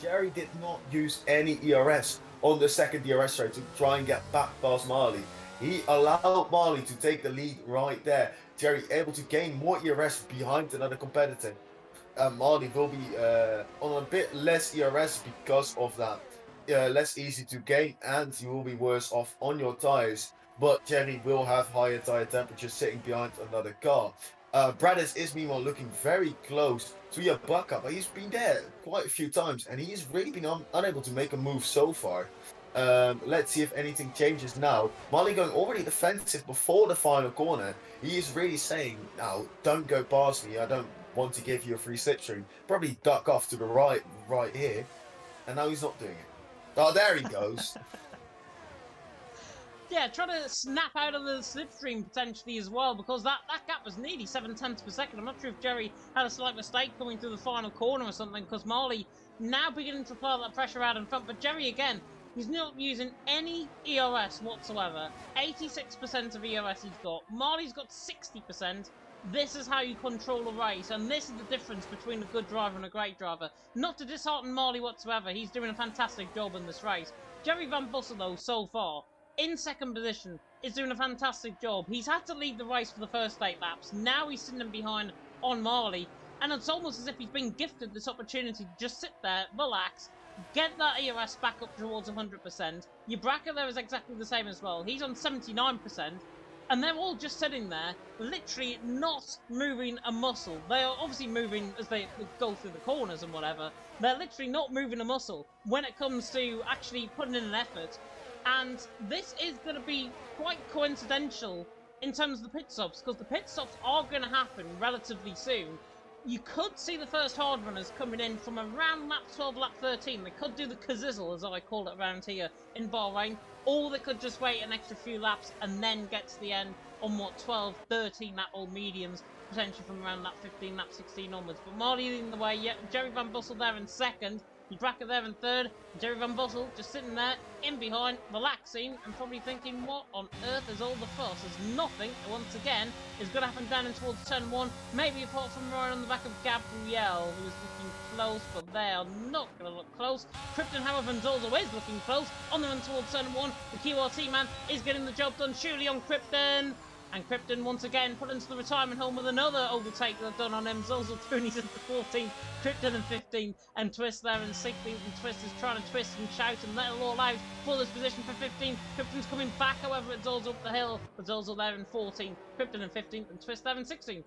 Jerry did not use any ERS on the 2nd DRS straight to try and get back past Marley. He allowed Marley to take the lead right there. Jerry able to gain more ERS behind another competitor. Marley will be on a bit less ERS because of that. Less easy to gain, and you will be worse off on your tyres. But Jerry will have higher tyre temperatures sitting behind another car. Bradders is meanwhile looking very close to Yabraka, but he's been there quite a few times, and he's really been unable to make a move so far. Let's see if anything changes now. Marley going already defensive before the final corner. He is really saying, now, don't go past me. I don't want to give you a free slipstream, probably duck off to the right here, and now he's not doing it. Oh, there he goes. Yeah, trying to snap out of the slipstream potentially as well, because that gap was nearly 7/10 per second. I'm not sure if Jerry had a slight mistake coming through the final corner or something, because Marley now beginning to apply that pressure out in front. But Jerry, again, he's not using any ERS whatsoever. 86% of ERS he's got. Marley's got 60%. This is how you control a race, and this is the difference between a good driver and a great driver. Not to dishearten Marley whatsoever, he's doing a fantastic job in this race. Jerry Van Bussel, though, so far, in second position, is doing a fantastic job. He's had to lead the race for the first 8 laps. Now he's sitting behind on Marley, and it's almost as if he's been gifted this opportunity to just sit there, relax, get that ERS back up towards 100%. Your Bracker there is exactly the same as well. He's on 79%, and they're all just sitting there, literally not moving a muscle. They are obviously moving as they go through the corners and whatever. They're literally not moving a muscle when it comes to actually putting in an effort. And this is going to be quite coincidental in terms of the pit stops, because the pit stops are going to happen relatively soon. You could see the first hard runners coming in from around lap 12, lap 13. They could do the kazizzle, as I call it around here in Bahrain, or they could just wait an extra few laps and then get to the end on what, 12, 13 lap old mediums, potentially from around lap 15, lap 16 onwards. But Marley leading the way, yeah, Jerry Van Bussel there in second. Bracker there in third, Jerry Van Bussel just sitting there in behind, relaxing and probably thinking, what on earth is all the fuss? As nothing, once again, is going to happen down in towards turn 1, maybe apart from right on the back of Gabriel, who is looking close, but they are not going to look close. Krypton, however, and Zolzo is looking close, on the run towards turn 1, the QRT man is getting the job done, surely on Krypton. And Krypton once again put into the retirement home with another overtake they've done on him. Zolzo Tooney's in the 14th, Krypton in 15th, and Twist there in 16th. And Twist is trying to twist and shout and let it all out for this position for 15th. Krypton's coming back, however, it Zolzo up the hill. But Zolzo there in 14th, Krypton in 15th, and Twist there in 16th.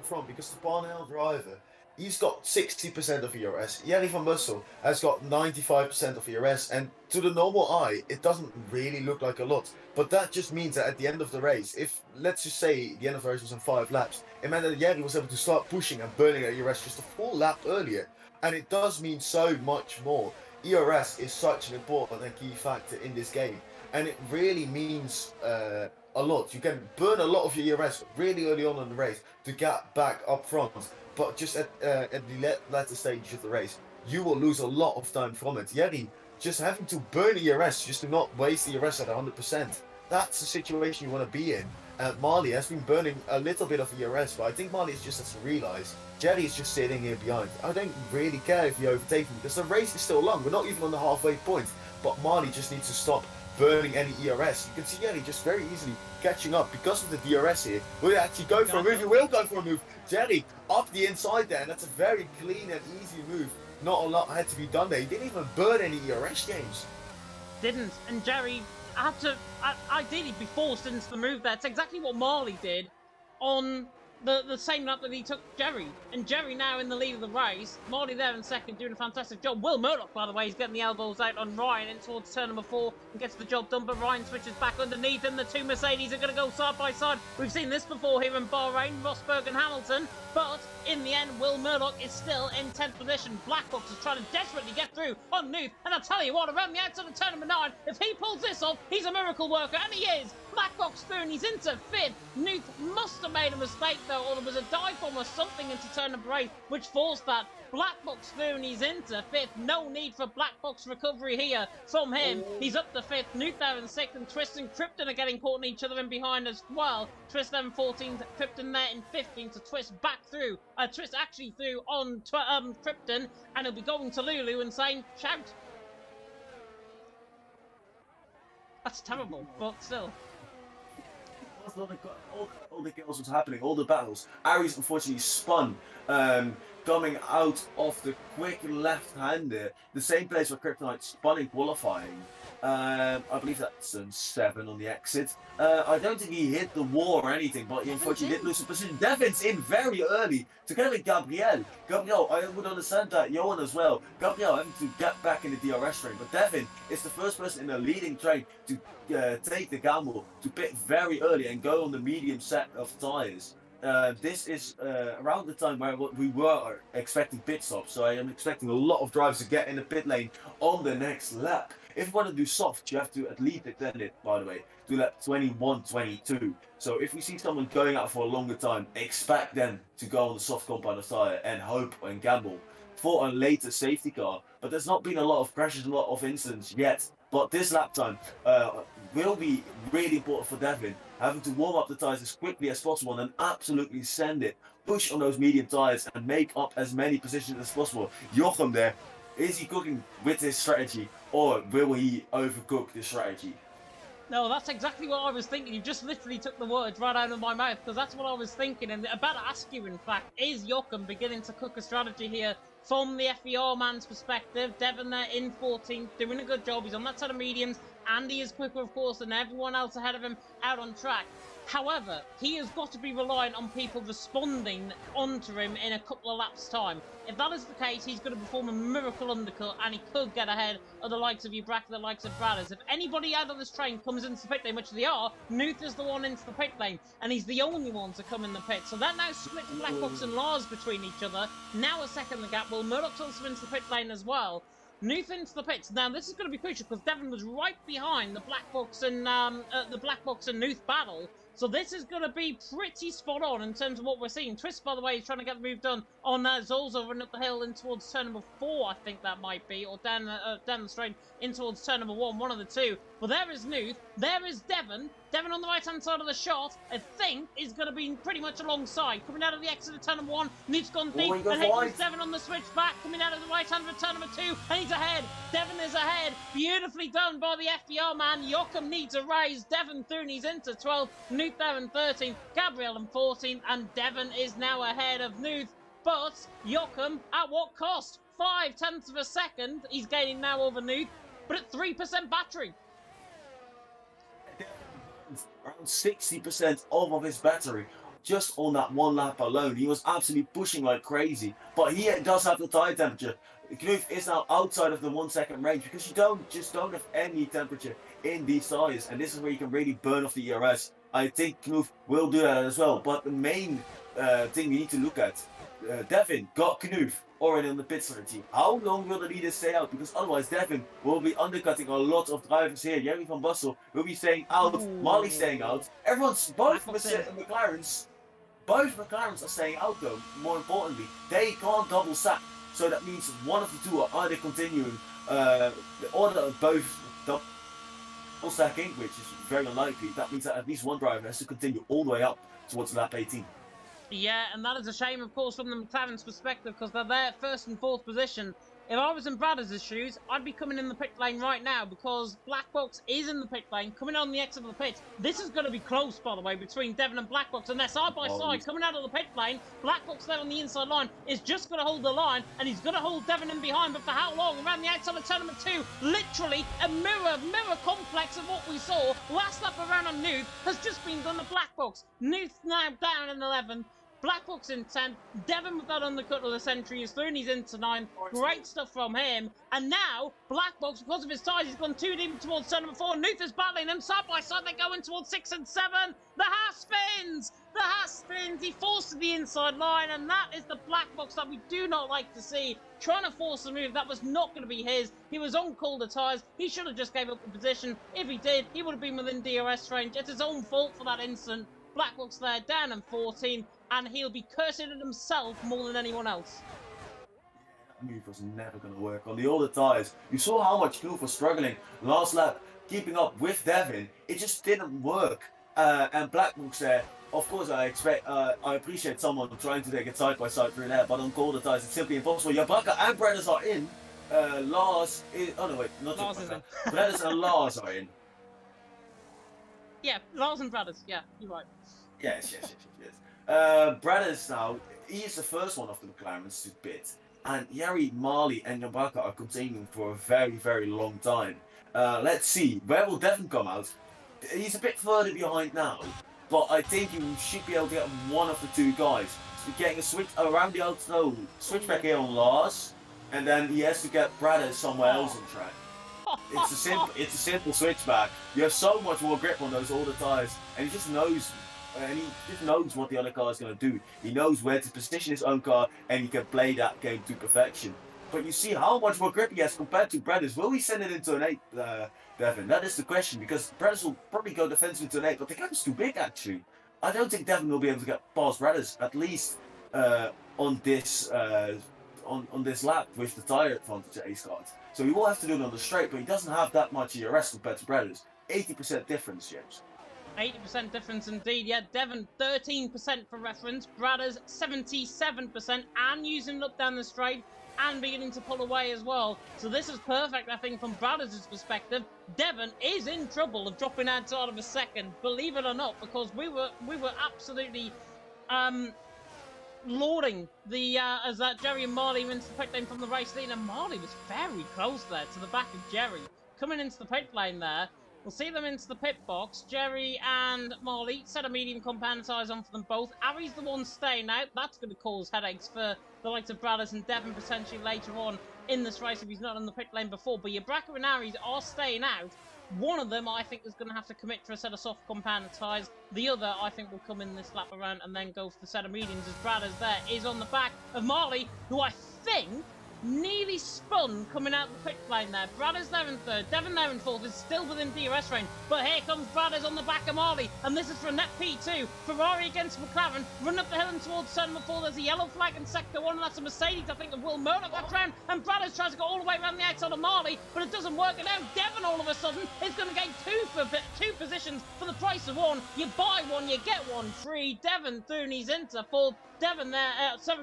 From because the Barnell driver, he's got 60% of ERS. Jerry Van Bussel has got 95% of ERS, and to the normal eye, it doesn't really look like a lot. But that just means that at the end of the race, if let's just say the end of the race was in 5 laps, it meant that Jerry was able to start pushing and burning at ERS just a full lap earlier, and it does mean so much more. ERS is such an important and key factor in this game, and it really means a lot. You can burn a lot of your ERS really early on in the race to get back up front. But just at the latter stage of the race, you will lose a lot of time from it. Jerry just having to burn ERS just to not waste ERS at 100%. That's the situation you want to be in. Marley has been burning a little bit of ERS, but I think Marley is just has to realise Jerry is just sitting here behind. I don't really care if you overtake me because the race is still long. We're not even on the halfway point. But Marley just needs to stop burning any ERS. You can see Jerry just very easily catching up because of the DRS here. We'll actually go for a move. He will go for a move. Jerry up the inside there, and that's a very clean and easy move. Not a lot had to be done there. He didn't even burn any ERS, James. Didn't, and Jerry had to ideally be forced into the move there. It's exactly what Marley did on the same lap that he took Jerry. And Jerry now in the lead of the race. Marley there in second, doing a fantastic job. Will Murdoch, by the way, is getting the elbows out on Ryan in towards turn number 4 and gets the job done. But Ryan switches back underneath him. The two Mercedes are going to go side by side. We've seen this before here in Bahrain, Rosberg and Hamilton. But in the end, Will Murdoch is still in 10th position. Black Box is trying to desperately get through on Nuth. And I'll tell you what, around the outside of turn number 9, if he pulls this off, he's a miracle worker. And he is. Black Box through and he's into 5th. Nuth must have made a mistake though, or there was a dive bomb or something into turn number 8, which forced that. Black Box through and he's into 5th. No need for Black Box recovery here from him. He's up to 5th. Nuth there in 6th, and Twist and Krypton are getting caught in each other in behind as well. Twist there in 14th, Krypton there in 15th to Twist back through. Twist actually through on Krypton, and he'll be going to Lulu and saying, shout. That's terrible, but still. All the chaos was happening, all the battles. Aries unfortunately spun, coming out of the quick left-hander, the same place where Kryptonite spun in qualifying. I believe that's 7 on the exit. I don't think he hit the wall or anything, but he unfortunately did lose some position. Devin's in very early, together with Gabriel. Gabriel, I would understand that. Johan as well. Gabriel having to get back in the DRS train, but Devin is the first person in the leading train to take the gamble, to pit very early and go on the medium set of tyres. This is around the time where we were expecting pit stops, so I am expecting a lot of drivers to get in the pit lane on the next lap. If you want to do soft, you have to at least extend it, by the way, to lap 21, 22. So if we see someone going out for a longer time, expect them to go on the soft compound of tyre and hope and gamble for a later safety car. But there's not been a lot of crashes, a lot of incidents yet. But this lap time will be really important for Devin, having to warm up the tyres as quickly as possible and absolutely send it, push on those medium tyres and make up as many positions as possible. Jochen there, is he cooking with his strategy or will he overcook the strategy? No, that's exactly what I was thinking. You just literally took the words right out of my mouth, because that's what I was thinking. And about to ask you, in fact, is Jochen beginning to cook a strategy here from the FER man's perspective? Devin there in 14th, doing a good job. He's on that set of mediums, and he is quicker, of course, than everyone else ahead of him out on track. However, he has got to be reliant on people responding onto him in a couple of laps' time. If that is the case, he's going to perform a miracle undercut, and he could get ahead of the likes of Ubraka, the likes of Bradders. If anybody out of this train comes into the pit lane, which they are, Nuth is the one into the pit lane, and he's the only one to come in the pit. So that now splits Black Box and Lars between each other. Now a second the gap. Well, Murdoch's also into the pit lane as well. Nuth into the pits. Now this is going to be crucial because Devin was right behind the Black Box and Nuth battle. So this is going to be pretty spot on in terms of what we're seeing. Twist, by the way, is trying to get the move done on Zolzo running up the hill in towards turn number 4, I think that might be, or down the straight in towards turn number 1, one of the two. But there is Nuth, there is Devin. Devin on the right-hand side of the shot, I think, is going to be pretty much alongside. Coming out of the exit of turn number 1, Nuth's gone deep, and here is Devin on the switch back, coming out of the right-hand of turn number 2, and he's ahead. Devin is ahead. Beautifully done by the FDR man. Joachim needs a raise. Devin Thuni's into 12th, Nuth there in 13th, Gabriel in 14th, and Devin is now ahead of Nuth. But Joachim, at what cost? 0.5 of a second he's gaining now over Nuth, but at 3% battery. Around 60% of his battery just on that one lap alone. He was absolutely pushing like crazy, but he does have the tire temperature. Knuth is now outside of the 1 second range because you don't have any temperature in these tires, and this is where you can really burn off the ERS. I think Knuth will do that as well, but the main thing we need to look at, Devin got Knuth already on the pit strategy. How long will the leaders stay out? Because otherwise Devin will be undercutting a lot of drivers here. Jerry van Bassel will be staying out, Marley staying out. Both McLarens are staying out though, more importantly. They can't double sack. So that means one of the two are either continuing, or both double sacking, which is very unlikely. That means that at least one driver has to continue all the way up towards lap 18. Yeah, and that is a shame, of course, from the McLaren's perspective, because they're there first and fourth position. If I was in Bradders' shoes, I'd be coming in the pit lane right now, because Black Box is in the pit lane, coming on the exit of the pit. This is going to be close, by the way, between Devin and Black Box, and they're side by side, coming out of the pit lane. Black Box there on the inside line is just going to hold the line, and he's going to hold Devin in behind, but for how long? Around the outside of turn number 2, literally a mirror complex of what we saw last lap around on Nuth has just been done to Black Box. Nuth now down in 11th. Black Box in 10th, Devin with that undercut of the century is through and he's into 9th. Great stuff from him. And now, Black Box, because of his tyres, he's gone too deep towards turn number 4. Nuth is battling them side by side. They're going towards 6 and 7. The Haas spins! The Haas spins. He forced to the inside line, and that is the Black Box that we do not like to see. Trying to force a move that was not going to be his. He was on colder tyres. He should have just gave up the position. If he did, he would have been within DRS range. It's his own fault for that incident. Black Box there, down in 14. And he'll be cursing at himself more than anyone else. That move was never going to work on the older tyres. You saw how much Knuth was struggling last lap, keeping up with Devin. It just didn't work. And Black Box there, of course, I appreciate someone trying to take it side by side through there, but on colder tyres, it's simply impossible. Yabaka and Bradders are in. Lars is. Oh no, wait, not Lars is in. Bradders and Lars are in. Yeah, Lars and Bradders. Yeah, you're right. Yes. Bradders now, he is the first one of the McLarens to pit. and Yari, Marley, and Yabaka are containing for a very, very long time. Let's see, where will Devon come out? He's a bit further behind now, but I think you should be able to get one of the two guys. So getting a switch around the outside, no, switch back here on Lars, and then he has to get Brada somewhere else on track. It's a simple switchback. You have so much more grip on those all the times, and he just knows what the other car is going to do. He knows where to position his own car, and he can play that game to perfection. But you see how much more grip he has compared to Brothers. Will he send it into an 8, Devon? That is the question, because Brothers will probably go defensive into an 8, but the gap is too big, actually. I don't think Devon will be able to get past Brothers, at least on this lap with the tyre advantage that he's got. So he will have to do it on the straight, but he doesn't have that much ERS compared to Brothers. 80% difference, James. 80% difference indeed, yeah. Devon 13% for reference, Brothers 77%, and using it up down the straight and beginning to pull away as well. So this is perfect, I think, from Brothers' perspective. Devon is in trouble of dropping outside of a second, believe it or not, because we were absolutely lauding the as that Jerry and Marley went into the pit lane from the race lead, and Marley was very close there to the back of Jerry. Coming into the pit lane there, we'll see them into the pit box. Jerry and Marley, set a medium compound tyres on for them both. Ari's the one staying out. That's going to cause headaches for the likes of Brothers and Devon potentially later on in this race if he's not in the pit lane before. But Yabraka and Ari's are staying out. One of them, I think, is going to have to commit for a set of soft compound tyres. The other, I think, will come in this lap around and then go for the set of mediums as Brothers there is on the back of Marley, who I think nearly spun coming out the pit lane there. Brothers there in third, Devon there in fourth, is still within DRS range, but here comes Brothers on the back of Marley, and this is for a net P2. Ferrari against McLaren, run up the hill and towards turn number 4, there's a yellow flag in sector 1, and that's a Mercedes, I think, of Will Murdoch that round, and Brothers tries to go all the way around the outside of Marley, but it doesn't work, and now Devon all of a sudden is going to gain two positions for the price of one. You buy one, you get one free. Devon through, he's into fourth. Devon there,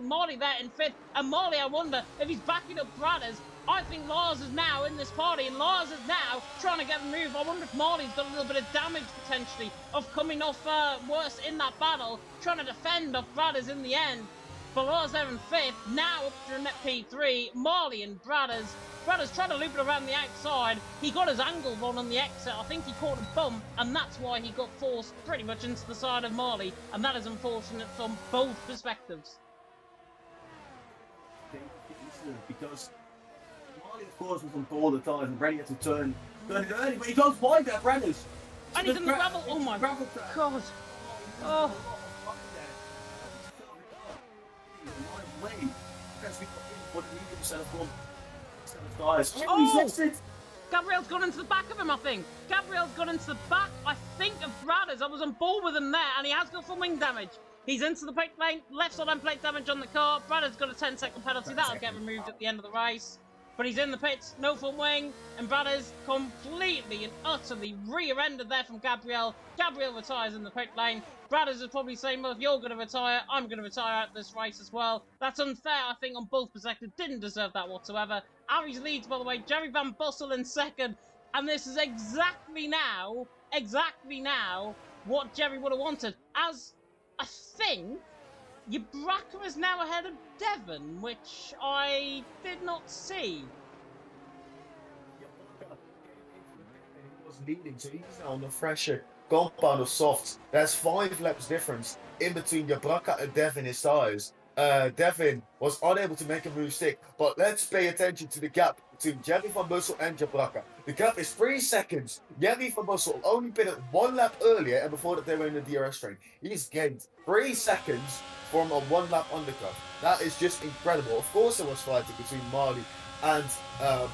Marley there in fifth, and Marley, I wonder if he's backing up Brothers. I think Lars is now in this party, and Lars is now trying to get a move. I wonder if Marley's got a little bit of damage potentially of coming off worse in that battle, trying to defend off Brothers in the end. But Lars there in fifth, now up to a net P3. Marley and Brothers trying to loop it around the outside. He got his angle wrong on the exit. I think he caught a bump, and that's why he got forced pretty much into the side of Marley, and that is unfortunate from both perspectives. Because Marley, of course, was on all the time and ready to turn it early, but he goes wide there, Brothers. And he's in the gravel. Oh my god. Oh. Gabriel's gone into the back of him, I think. Gabriel's gone into the back, I think, of Brothers. I was on board with him there, and he has got full wing damage. He's into the pit lane, left side end plate damage on the car. Brothers got a 10-second penalty. That'll get removed at the end of the race. But he's in the pits, no front wing, and Brothers completely and utterly rear-ended there from Gabriel. Gabriel retires in the pit lane. Brothers is probably saying, well, if you're going to retire, I'm going to retire out this race as well. That's unfair, I think, on both perspectives. Didn't deserve that whatsoever. Aries leads, by the way. Jerry Van Bussel in second. And this is exactly now, what Jerry would have wanted. As I think Yabraka is now ahead of Devon, which I did not see. He was leading, so he's now on the fresher compound of softs. There's 5 laps difference in between Yabraka and Devon his tires. Devon was unable to make a move stick, but let's pay attention to the gap between Jerry Van Bussel and Yabraka. The gap is 3 seconds. Jerry Van Bussel only pitted 1 lap earlier, and before that they were in the DRS train. He's gained 3 seconds from a 1 lap undercut. That is just incredible. Of course there was fighting between Marley and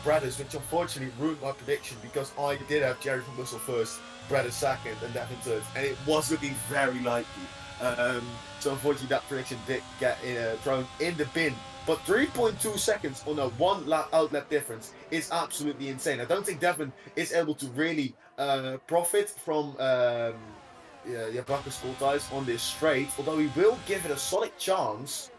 Brothers, which unfortunately ruined my prediction because I did have Jerry Van Bussel first, Brothers second, and Devon third, and it was looking very likely. So unfortunately that prediction did get thrown in the bin. But 3.2 seconds on a 1 lap outlap difference is absolutely insane. I don't think Devon is able to really profit from Yabraka's school ties on this straight, although he will give it a solid chance.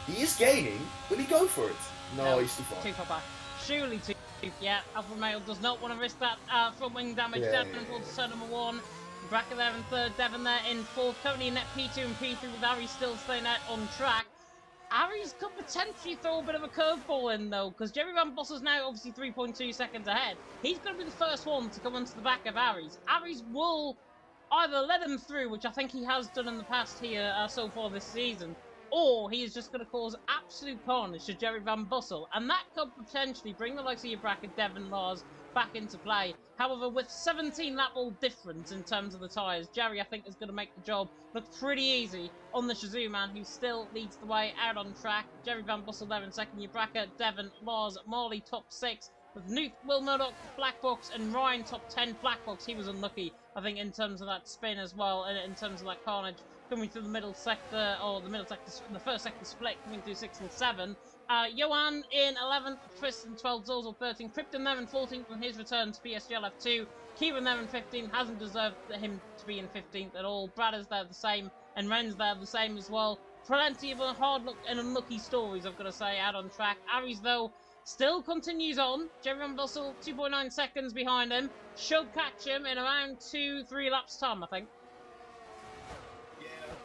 He is gaining. Will he go for it? No, he's too far. Too far back. Surely too. Yeah, Alpha Male does not want to risk that front wing damage. Devon towards turn number 1. Yabraka there in third, Devon there in fourth. Currently in net P2 and P3 with Ari still staying out on track. Aries could potentially throw a bit of a curveball in, though, because Jerry Van Bussel's now obviously 3.2 seconds ahead. He's going to be the first one to come onto the back of Aries. Aries will either let him through, which I think he has done in the past here so far this season, or he is just going to cause absolute carnage to Jerry Van Bussel, and that could potentially bring the likes of your bracket Devon Lars back into play. However, with 17 lap ball difference in terms of the tyres, Jerry, I think, is going to make the job look pretty easy on the Shazoo man, who still leads the way out on track. Jerry Van Bussel there in second, your bracket Devon Lars, Marley top 6, with Nuth, Will Murdoch, Black Box, and Ryan top 10. Black Box, he was unlucky, I think, in terms of that spin as well, and in terms of that carnage coming through the middle sector, or the middle sector, the first sector split coming through 6 and 7. Johan in 11th, Tristan 12th, Zorzal 13th, Krypton there in 14th on his return to PSGL F2. Kieran there in 15th, hasn't deserved him to be in 15th at all. Brad is there the same, and Ren's there the same as well. Plenty of hard luck and unlucky stories, I've got to say, out on track. Aries, though, still continues on. Jerry Van Bussel, 2.9 seconds behind him. Should catch him in around 2-3 laps time, I think.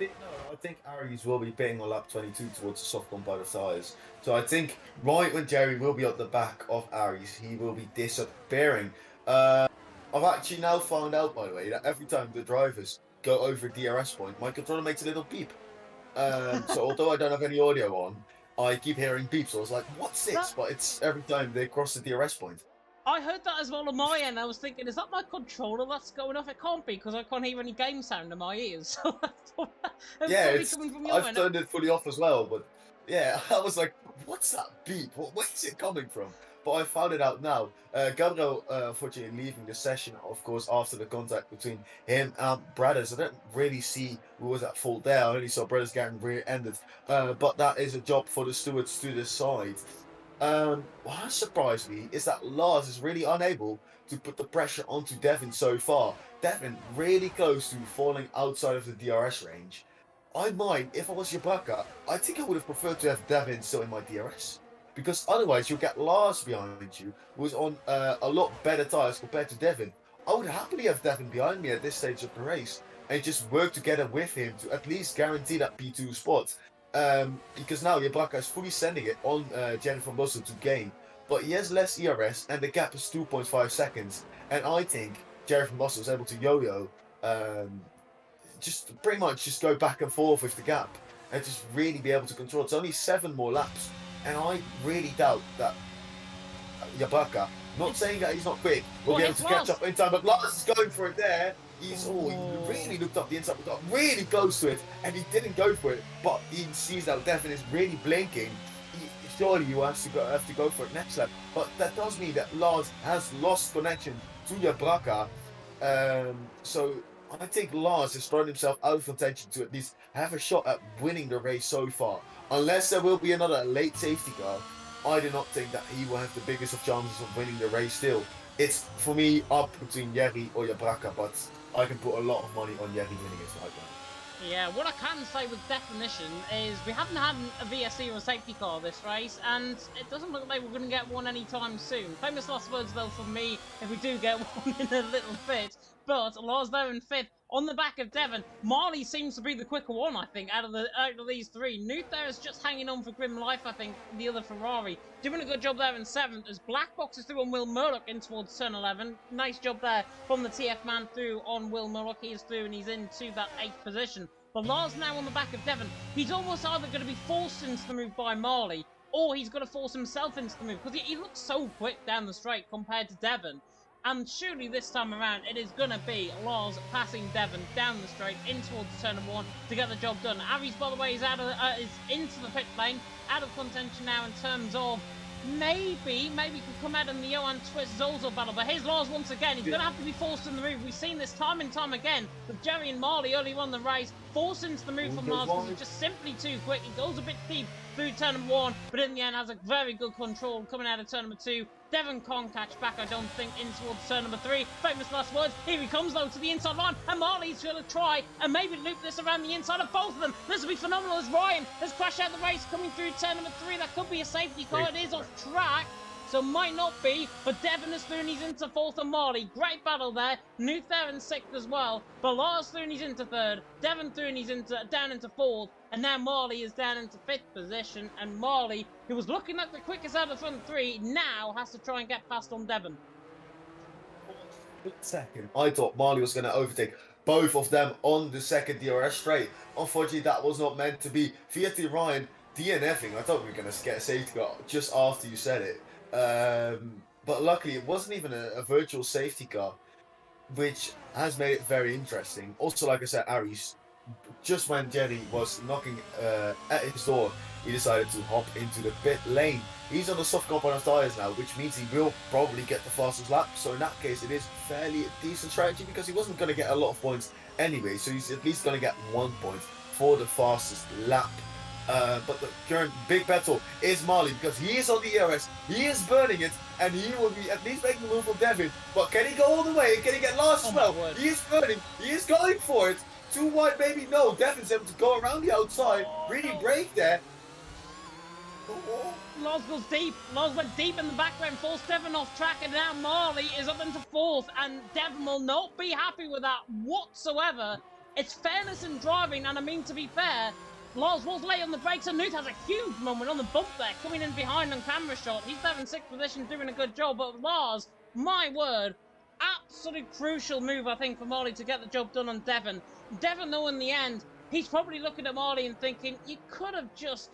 I think Aries will be betting on lap 22 towards the soft compound of tyres. So I think right when Jerry will be at the back of Aries, he will be disappearing. I've actually now found out, by the way, that every time the drivers go over a DRS point, my controller makes a little beep. So although I don't have any audio on, I keep hearing beeps. So I was like, what's this? But it's every time they cross the DRS point. I heard that as well on my end. I was thinking, is that my controller that's going off? It can't be, because I can't hear any game sound in my ears. So that's coming from your I've end. turned it fully off as well, but yeah, I was like, what's that beep? Where's it coming from? But I found it out now. Gabriel, unfortunately, leaving the session, of course, after the contact between him and Brothers. I don't really see who was at fault there. I only saw Brothers getting rear-ended. But that is a job for the stewards to decide. What surprised me is that Lars is really unable to put the pressure onto Devin so far. Devin really close to falling outside of the DRS range. I might, if I was Yabaka, I think I would have preferred to have Devin still in my DRS. Because otherwise you'll get Lars behind you, who's on a lot better tyres compared to Devin. I would happily have Devin behind me at this stage of the race and just work together with him to at least guarantee that P2 spot. Because now Yabaka is fully sending it on Jerry Van Bussel to gain, but he has less ERS and the gap is 2.5 seconds. And I think Jerry Van Bussel is able to yo-yo, just pretty much just go back and forth with the gap and just really be able to control. It's only 7 more laps, and I really doubt that Yabaka, not saying that he's not quick, will be able to catch up in time, but Lars is going for it there. He really looked up the inside, but got really close to it, and he didn't go for it. But he sees that Devin is really blinking. Surely you have to go for it next lap. But that does mean that Lars has lost connection to Yabaka. So I think Lars has thrown himself out of contention to at least have a shot at winning the race so far. Unless there will be another late safety car, I do not think that he will have the biggest of chances of winning the race still. It's, for me, up between Jerry or Yabaka, but I can put a lot of money on Jerry winning it right now. Yeah, what I can say with definition is we haven't had a VSC or a safety car this race, and it doesn't look like we're going to get one anytime soon. Famous last words, though, from me, if we do get one in a little bit. But Lars there in 5th, on the back of Devon. Marley seems to be the quicker one, I think, out of these 3. Nuth there is just hanging on for grim life, I think, the other Ferrari. Doing a good job there in 7th, as Black Box is through on Will Murdoch in towards turn 11. Nice job there from the TF man through on Will Murdoch. He is through and he's into that 8th position. But Lars now on the back of Devon. He's almost either going to be forced into the move by Marley, or he's going to force himself into the move, because he looks so quick down the straight compared to Devon. And surely this time around, it is going to be Lars passing Devon down the straight in towards turn 1 to get the job done. Aries, by the way, is into the pit lane, out of contention now in terms of maybe could come out in the Johan Twist Zorzal battle. But here's Lars once again. He's going to have to be forced in the move. We've seen this time and time again with Jerry and Marley early on the race. Forced into the move from Lars because he's just simply too quick. He goes a bit deep through turn 1, but in the end has a very good control coming out of turn 2. Devon can't catch back, I don't think, in towards turn 3. Famous last words. Here he comes, though, to the inside line, and Marley's going to try and maybe loop this around the inside of both of them. This will be phenomenal as Ryan has crashed out the race coming through turn 3. That could be a safety car. It is off track. so might not be, but Devon is Thurney's into 4th and Marley. Great battle there. Nuth there in 6th as well, but Lars Thurney's into 3rd, Devon Thurney's down into 4th, and now Marley is down into 5th position, and Marley, who was looking like the quickest out of the front 3, now has to try and get past on Devon. Second, I thought Marley was going to overtake both of them on the second DRS straight. Unfortunately, that was not meant to be. Fiat Ryan DNFing. I thought we were going to get a safety car just after you said it. But luckily, it wasn't even a virtual safety car, which has made it very interesting. Also, like I said, Aries, just when Jerry was knocking at his door, he decided to hop into the pit lane. He's on the soft compound of tyres now, which means he will probably get the fastest lap. So in that case, it is fairly a decent strategy because he wasn't going to get a lot of points anyway. So he's at least going to get 1 point for the fastest lap. But the current big battle is Marley because he is on the ERS, he is burning it, and he will be at least making the move for Devin. But can he go all the way? Can he get last as well? He is burning, he is going for it. Too wide, maybe no. Devin's able to go around the outside, really break there. Loz goes deep. Loz went deep in the background, forced Devon off track, and now Marley is up into 4th, and Devon will not be happy with that whatsoever. It's fairness in driving, and I mean, to be fair, Loz was late on the brakes, and Nuth has a huge moment on the bump there, coming in behind on camera shot. He's there in 6th position, doing a good job, but Lars, my word, absolute crucial move, I think, for Marley to get the job done on Devon. Devon, though, in the end, he's probably looking at Marley and thinking, you could have just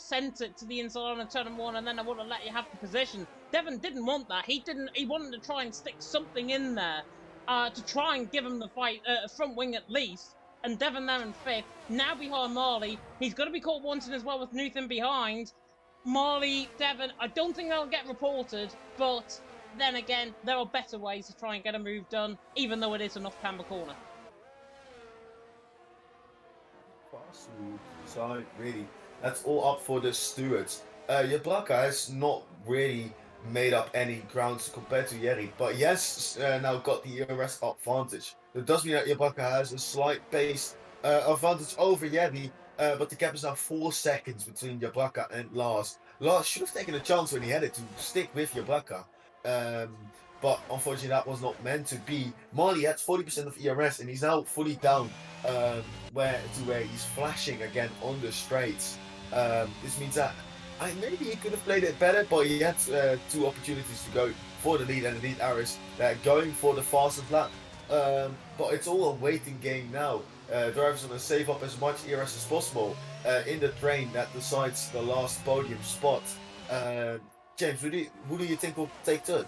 sent it to the inside on a turn 1, and then I would have let you have the position. Devon didn't want that. He wanted to try and stick something in there to try and give him the fight, front wing at least. And Devon there in 5th, now behind Marley. He's got to be caught wanting as well with Nuth in behind. Marley, Devon, I don't think they'll get reported, but then again, there are better ways to try and get a move done, even though it is an off-camber corner. So really, that's all up for the stewards. Jablaka has not really made up any grounds compared to Jerry, but he has now got the ERS advantage. That does mean that Jablaka has a slight pace advantage over Jerry, but the gap is now 4 seconds between Jablaka and Lars. Lars should have taken a chance when he had it to stick with Jablaka, but unfortunately that was not meant to be. Marley had 40% of ERS and he's now fully down where he's flashing again on the straights. This means that maybe he could have played it better, but he had 2 opportunities to go for the lead, and indeed Aris going for the fastest lap. But it's all a waiting game now. Drivers want to save up as much ERS as possible in the train that decides the last podium spot. James, who do you think will take third?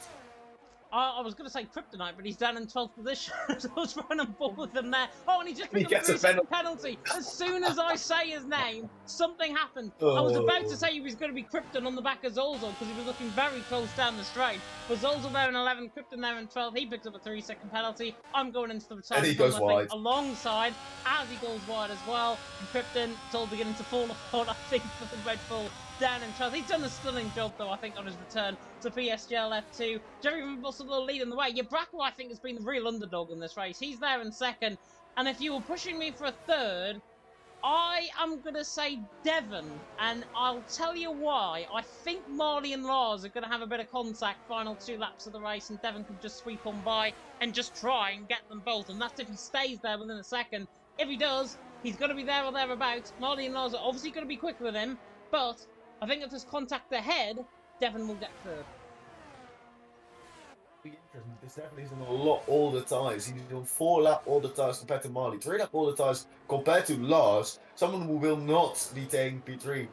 I was going to say Kryptonite, but he's down in 12th position. So I was running on board with him there. Oh, and he just picked up a 3-second penalty. As soon as I say his name, something happened. I was about to say he was going to be Krypton on the back of Zolzo because he was looking very close down the straight. But Zolzo there in 11th, Krypton there in 12th. He picks up a 3-second penalty. I'm going into the retirement. And he goes wide. Alongside, as he goes wide as well. And Krypton, it's all beginning to fall apart, I think, for the Red Bull. Down in 12th. He's done a stunning job, though, I think, on his return to PSGL F2. Jerry Van Bossel leading the way. Bracco, I think, has been the real underdog in this race. He's there in 2nd. And if you were pushing me for a 3rd, I am going to say Devon. And I'll tell you why. I think Marley and Lars are going to have a bit of contact final 2 laps of the race, and Devon can just sweep on by and just try and get them both. And that's if he stays there within a second. If he does, he's going to be there or thereabouts. Marley and Lars are obviously going to be quicker than him, but I think if there's contact ahead, Devon will get 3rd. This definitely isn't a lot all the tires. He's doing 4 lap all the tires compared to Marley, 3 lap all the tires compared to Lars. Someone who will not be taking P3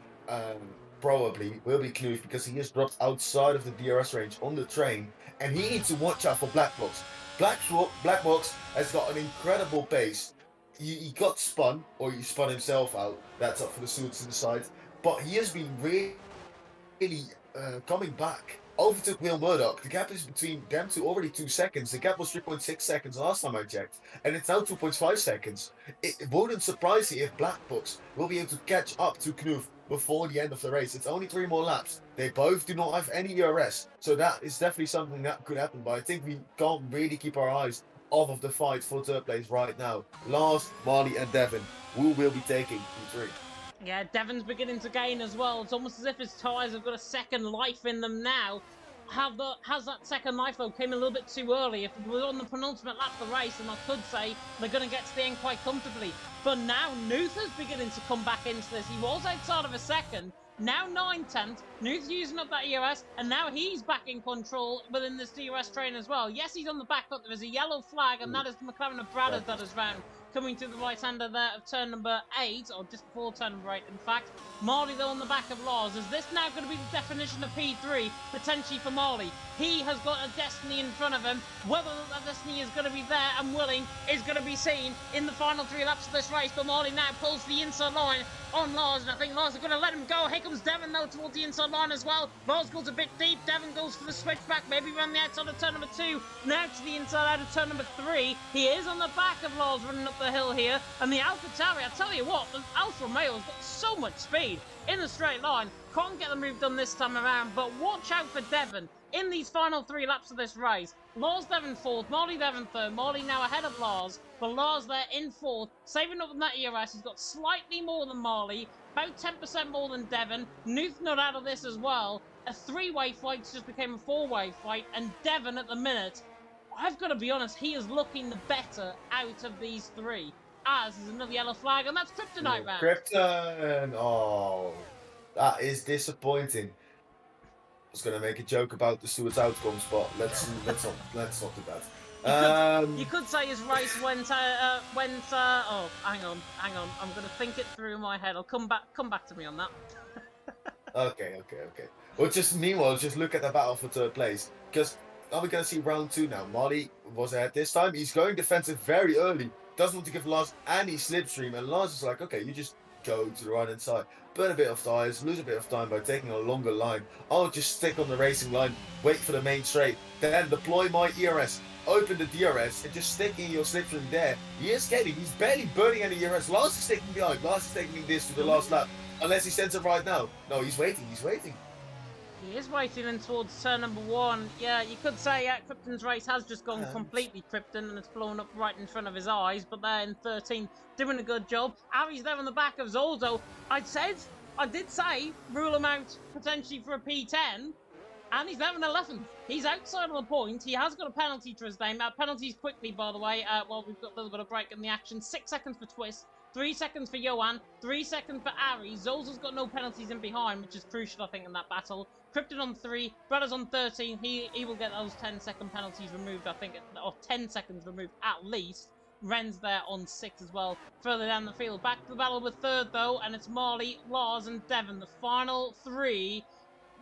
probably will be Knuth because he is dropped outside of the DRS range on the train, and he needs to watch out for Black Box. Black Box has got an incredible pace. He got spun, or he spun himself out. That's up for the stewards to decide. But he has been really coming back. Overtook Will Murdoch. The gap is between them two already 2 seconds. The gap was 3.6 seconds last time I checked, and it's now 2.5 seconds. It wouldn't surprise me if Black Box will be able to catch up to Knuth before the end of the race. It's only 3 more laps. They both do not have any ERS, so that is definitely something that could happen. But I think we can't really keep our eyes off of the fight for 3rd place right now. Lars, Marley, and Devon, who will be taking P3. Yeah, Devon's beginning to gain as well. It's almost as if his tyres have got a second life in them now. Has that second life, though, came a little bit too early. If it was on the penultimate lap of the race, then I could say they're going to get to the end quite comfortably. But now, Nuth is beginning to come back into this. He was outside of a second. Now 9/10, Nuth's using up that ERS, and now he's back in control within this DRS train as well. Yes, he's on the back, but there is a yellow flag, and that is the McLaren of Bradders that is round. Coming to the right-hander there of turn number 8, or just before turn number 8, in fact. Marley, though, on the back of Lars. Is this now going to be the definition of P3, potentially for Marley? He has got a destiny in front of him. Whether that destiny is going to be there and willing is going to be seen in the final 3 laps of this race. But Marley now pulls the inside line on Lars, and I think Lars is going to let him go. Here comes Devon, though, towards the inside line as well. Lars goes a bit deep. Devon goes for the switchback, maybe around the outside of turn number 2. Now to the inside out of turn number 3. He is on the back of Lars running up the hill here. And the AlphaTauri, I tell you what, the Alfa Romeo's got so much speed in a straight line. Can't get the move done this time around, but watch out for Devon in these final 3 laps of this race. Lars Devon 4th, Marley Devon 3rd, Marley now ahead of Lars, but Lars there in 4th, saving up in that ERS. He's got slightly more than Marley, about 10% more than Devon. Nuth not out of this as well. A 3-way fight just became a 4-way fight, and Devon at the minute, I've got to be honest, he is looking the better out of these 3. As is another yellow flag, and that's Kryptonite round. Krypton! Oh, that is disappointing. I was going to make a joke about the Stewart's outcomes, but let's not do that. You could say his race went. Oh, hang on. I'm going to think it through in my head. I'll come back to me on that. Okay. Well, meanwhile, just look at the battle for 3rd place, because are we going to see round 2 now? Marley was ahead this time. He's going defensive very early. Doesn't want to give Lars any slipstream, and Lars is like, okay, you just go to the right-hand side, burn a bit of tyres, lose a bit of time by taking a longer line. I'll just stick on the racing line, wait for the main straight, then deploy my ERS, open the DRS, and just sticking your slipstream there. He is getting, he's barely burning any ERS. Lars is sticking behind. Lars is taking this to the last lap, unless he sends it right now. No, he's waiting. He is waiting in towards turn number 1. Yeah, you could say Krypton's race has just gone completely Krypton and it's blown up right in front of his eyes, but they're in 13th, doing a good job. Ari's there on the back of Zoldo. I did say, rule him out potentially for a P10, and he's there in 11th. He's outside of the point. He has got a penalty to his name. Penalties quickly, by the way, while we've got a little bit of break in the action. 6 seconds for Twist. 3 seconds for Johan, 3 seconds for Ari. Zolzo's got no penalties in behind, which is crucial, I think, in that battle. Krypton on 3, Brothers on 13. He will get those 10-second penalties removed, I think, or 10 seconds removed at least. Ren's there on 6 as well, further down the field. Back to the battle with 3rd, though, and it's Marley, Lars, and Devon, the final 3.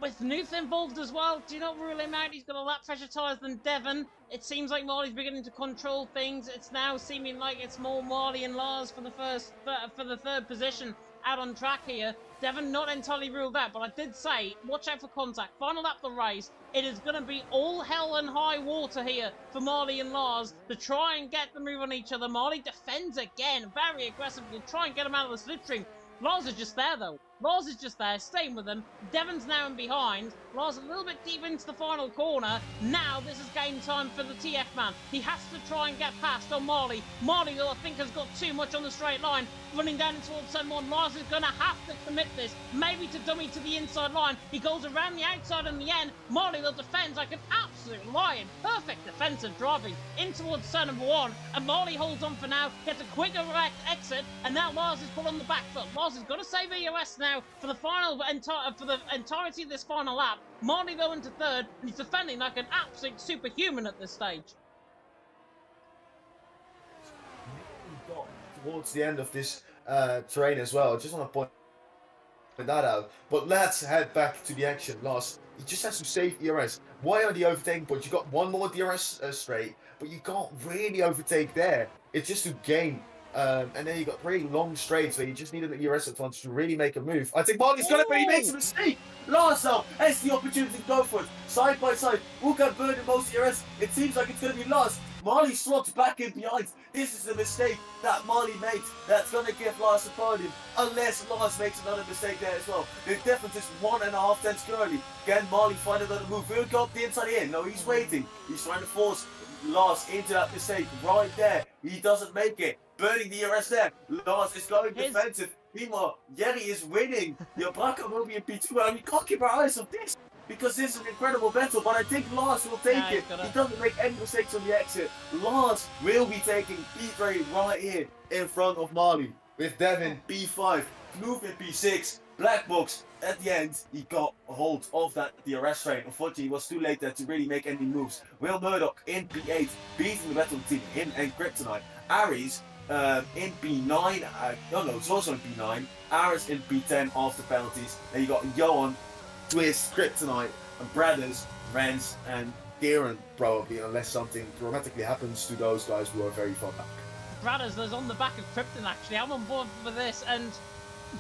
With Nuth involved as well, do you not rule him out? He's got a lap fresher tyres than Devon. It seems like Marley's beginning to control things. It's now seeming like it's more Marley and Lars for the 3rd position out on track here. Devon not entirely ruled out, but I did say, watch out for contact. Final lap of the race, it is going to be all hell and high water here for Marley and Lars to try and get the move on each other. Marley defends again, very aggressively, try and get him out of the slipstream. Lars is just there, though. Lars is just there, staying with them. Devon's now in behind. Lars a little bit deep into the final corner. Now this is game time for the TF man. He has to try and get past on Marley. Marley, though, I think has got too much on the straight line. Running down towards turn 1. Lars is going to have to commit this. Maybe to dummy to the inside line. He goes around the outside in the end. Marley, though, defends like an absolute lion. Perfect defensive driving in towards turn number 1. And Marley holds on for now. Gets a quicker exit. And now Lars is put on the back foot. Lars has got to save EOS now for the entirety of this final lap. Marley, though, into 3rd, and he's defending like an absolute superhuman at this stage. We got towards the end of this terrain as well. I just want to point that out. But let's head back to the action. Lars, he just has to save ERS. Why are the overtaking points? You got one more DRS straight, but you can't really overtake there. It's just to gain. And then you got really long straights where you just need an ERS advantage to really make a move. I think Marley's got it, but he makes a mistake. Lars now has the opportunity to go for it. Side by side, who can burn the most ERS? It seems like it's going to be Lars. Marley slots back in behind. This is the mistake that Marley made that's going to give Lars a podium. Unless Lars makes another mistake there as well. The difference is 1.5 tenths currently. Can Marley find another move? Will go up the inside here. No, he's waiting. He's trying to force Lars into that mistake right there. He doesn't make it. Burning the DRS there. Lars is going defensive. Meanwhile, Jerry is winning. Your Braka will be in P2, and you can't keep our eyes on this because this is an incredible battle. But I think Lars will take it. He doesn't make any mistakes on the exit. Lars will be taking P3 right here in front of Marley with Devin P5, Knoof in P6, Black Box. At the end, he got a hold of that DRS train. Unfortunately, it was too late there to really make any moves. Will Murdoch in P8, beating the battle team, him and Kryptonite. Aries in P9, no, it's also in P9. Aries in P10 after penalties. Then you got Johan, Twist, Kryptonite, and Bradders, Renz, and Kieran probably, unless something dramatically happens to those guys who are very far back. Bradders is on the back of Krypton, actually. I'm on board with this, and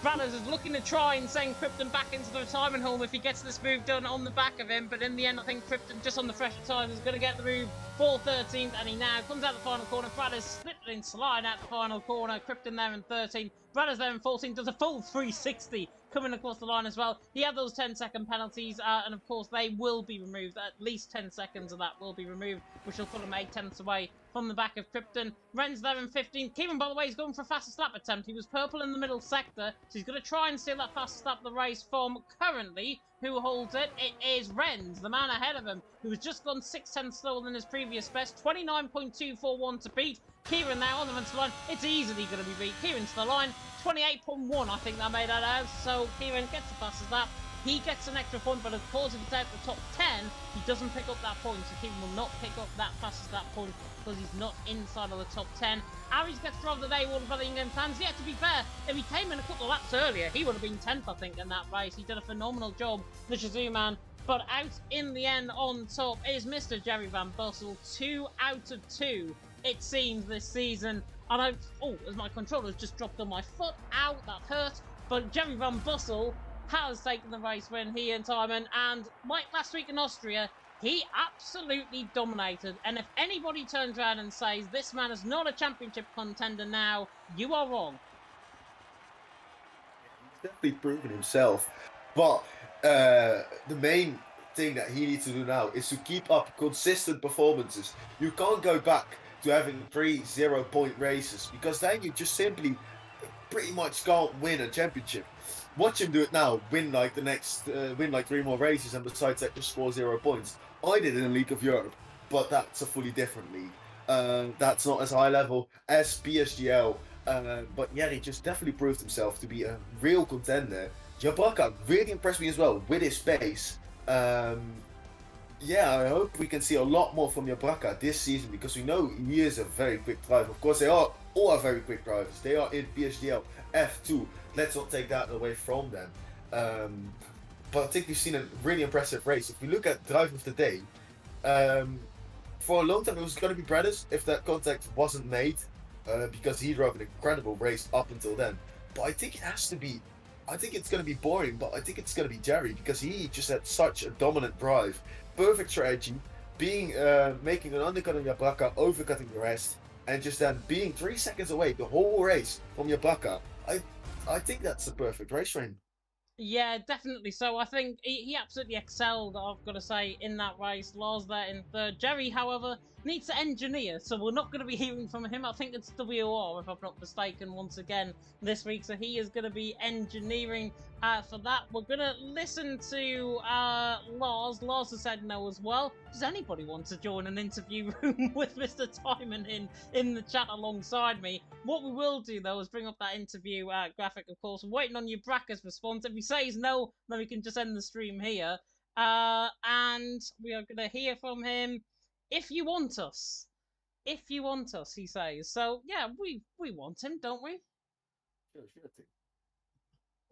Bradders is looking to try and send Krypton back into the retirement home if he gets this move done on the back of him, but in the end I think Krypton, just on the fresher tires, is going to get the move for 13th, and he now comes out the final corner. Bradders slipping slide out the final corner. Krypton there in 13th, Bradders there in 14th, does a full 360 coming across the line as well. He had those 10-second penalties, and of course they will be removed. At least 10 seconds of that will be removed, which will put him 8 tenths away from the back of Krypton. Ren's there in 15th. Kieran, by the way, is going for a fastest lap attempt. He was purple in the middle sector, so he's going to try and steal that fastest lap of the race from currently, who holds it? It is Renz, the man ahead of him, who has just gone 6 tenths slower than his previous best. 29.241 to beat. Kieran now on the front line. It's easily going to be beat. Kieran to the line. 28.1, I think that made that out. So Kieran gets the fastest lap. He gets an extra point, but of course if it's out the top 10, he doesn't pick up that point. So Kieran will not pick up that fastest lap point because he's not inside of the top 10. Aries gets through the day, all of the England fans. Yeah, to be fair, if he came in a couple of laps earlier, he would have been 10th, I think, in that race. He did a phenomenal job, the Shazoo man. But out in the end on top is Mr. Jerry Van Bussel. 2 out of 2, it seems, this season. And as my controller's just dropped on my foot. Ow, that hurt. But Jerry Van Bussel has taken the race win, he and Timon. And like last week in Austria, he absolutely dominated. And if anybody turns around and says this man is not a championship contender now, you are wrong. He's definitely proven himself. But the main thing that he needs to do now is to keep up consistent performances. You can't go back to having 3 0-point races because then you just simply pretty much can't win a championship. Watch him do it now, win like 3 more races, and besides that just score 0 points. I did in the League of Europe, but that's a fully different league. That's not as high level as PSGL, but yeah, he just definitely proved himself to be a real contender. Jabaka really impressed me as well with his pace. Yeah, I hope we can see a lot more from Jabaka this season because we know he is a very quick driver. Of course, they are all very quick drivers. They are in PSGL F2. Let's not take that away from them. But I think we've seen a really impressive race. If we look at Driver of the Day, for a long time it was going to be Bradders if that contact wasn't made, because he drove an incredible race up until then. But I think it has to be, I think it's going to be boring, but I think it's going to be Jerry because he just had such a dominant drive. Perfect strategy, making an undercut on Jabaka, overcutting the rest, and just then being 3 seconds away the whole race from Jabaka. I think that's the perfect race for him. Yeah, definitely. So I think he absolutely excelled, I've got to say, in that race. Lars there in third. Jerry, however, needs to engineer, so we're not going to be hearing from him. I think it's WR, if I'm not mistaken, once again this week. So he is going to be engineering for that. We're going to listen to Lars. Lars has said no as well. Does anybody want to join an interview room with Mr. Timon in the chat alongside me? What we will do, though, is bring up that interview graphic, of course. We're waiting on your Bracca's response. If he says no, then we can just end the stream here. And we are going to hear from him. If you want us. If you want us, he says. So, yeah, we want him, don't we? Sure.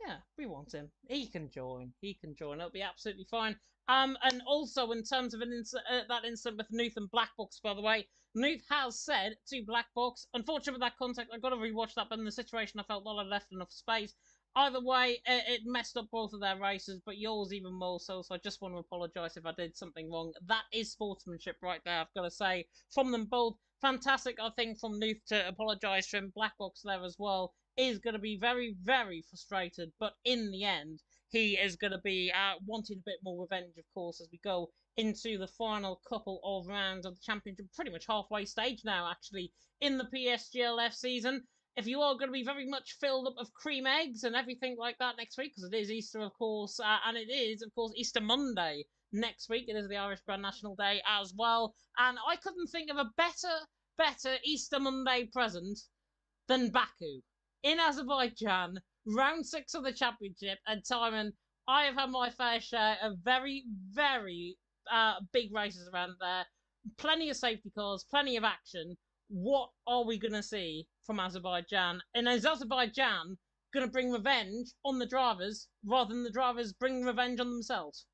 Yeah, we want him. He can join. It'll be absolutely fine. And also, in terms of that incident with Nuth and Blackbox, by the way, Nuth has said to Blackbox, unfortunately with that contact, I've got to rewatch that, but in the situation I felt that I left enough space. Either way, it messed up both of their races, but yours even more so I just want to apologise if I did something wrong. That is sportsmanship right there, I've got to say. From them both, fantastic, I think, from Nuth to apologise to him. Blackbox there as well is going to be very, very frustrated, but in the end, he is going to be wanting a bit more revenge, of course, as we go into the final couple of rounds of the championship. Pretty much halfway stage now, actually, in the PSGLF season. If you are going to be very much filled up of cream eggs and everything like that next week, because it is Easter, of course, and it is, of course, Easter Monday next week. It is the Irish Grand National Day as well, and I couldn't think of a better Easter Monday present than Baku in Azerbaijan, round 6 of the championship. And Timon, I have had my fair share of very big races around there. Plenty of safety cars, plenty of action. What are we going to see from Azerbaijan? And is Azerbaijan going to bring revenge on the drivers rather than the drivers bring revenge on themselves?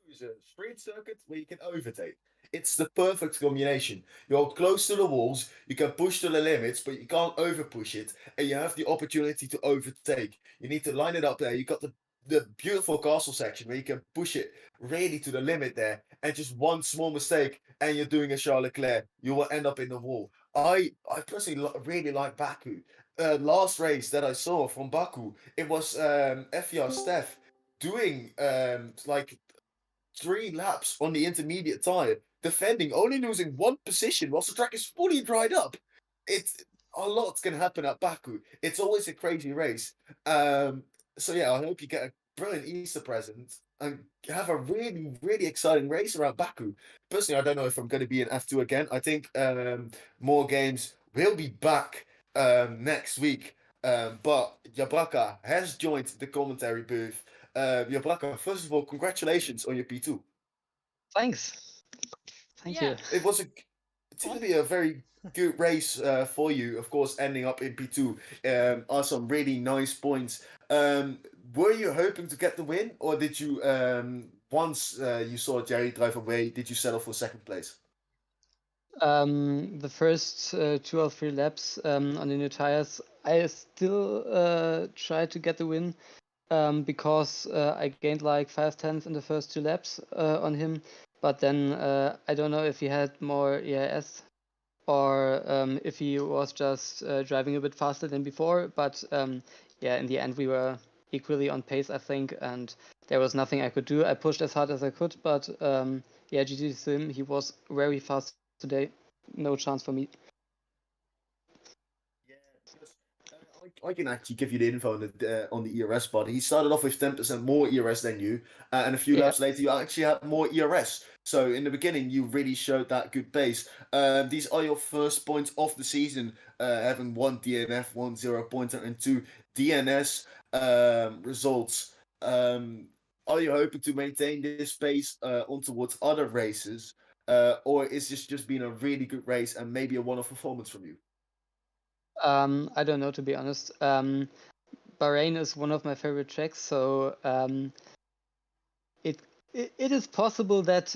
It's a street circuit where you can overtake. It's the perfect combination. You're close to the walls, you can push to the limits, but you can't over push it, and you have the opportunity to overtake. You need to line it up there. You got the beautiful castle section where you can push it really to the limit there, and just one small mistake, and you're doing a Charles Leclerc. You will end up in the wall. I personally really like Baku. Last race that I saw from Baku, it was FIR Steph doing like 3 laps on the intermediate tire, defending, only losing one position whilst the track is fully dried up. It's a lot's gonna happen at Baku. It's always a crazy race. So yeah, I hope you get a brilliant Easter present and have a really exciting race around Baku. Personally, I don't know if I'm going to be in F2 again. I think more games will be back next week. But Jabaka has joined the commentary booth. Jabaka, first of all, congratulations on your P2. Thanks. Thank you. It was it's going to be a very good race for you, of course, ending up in P2 are some really nice points. Were you hoping to get the win, or did you, once you saw Jerry drive away, did you settle for second place? The first 2 or 3 laps on the new tires, I still tried to get the win because I gained like 5/10 in the first 2 laps on him. But then I don't know if he had more EIS or if he was just driving a bit faster than before. But yeah, in the end we were equally on pace, I think, and there was nothing I could do. I pushed as hard as I could, but yeah, GG to him. He was very fast today. No chance for me. Yeah, because I can actually give you the info on the ERS spot. He started off with 10% more ERS than you, and a few laps later, you actually had more ERS. So in the beginning, you really showed that good pace. These are your first points of the season, having 1 DNF, 1 0-pointer, and 2 DNS results. Are you hoping to maintain this pace on towards other races, or is this just been a really good race and maybe a one-off performance from you? I don't know, to be honest. Bahrain is one of my favorite tracks, so it is possible that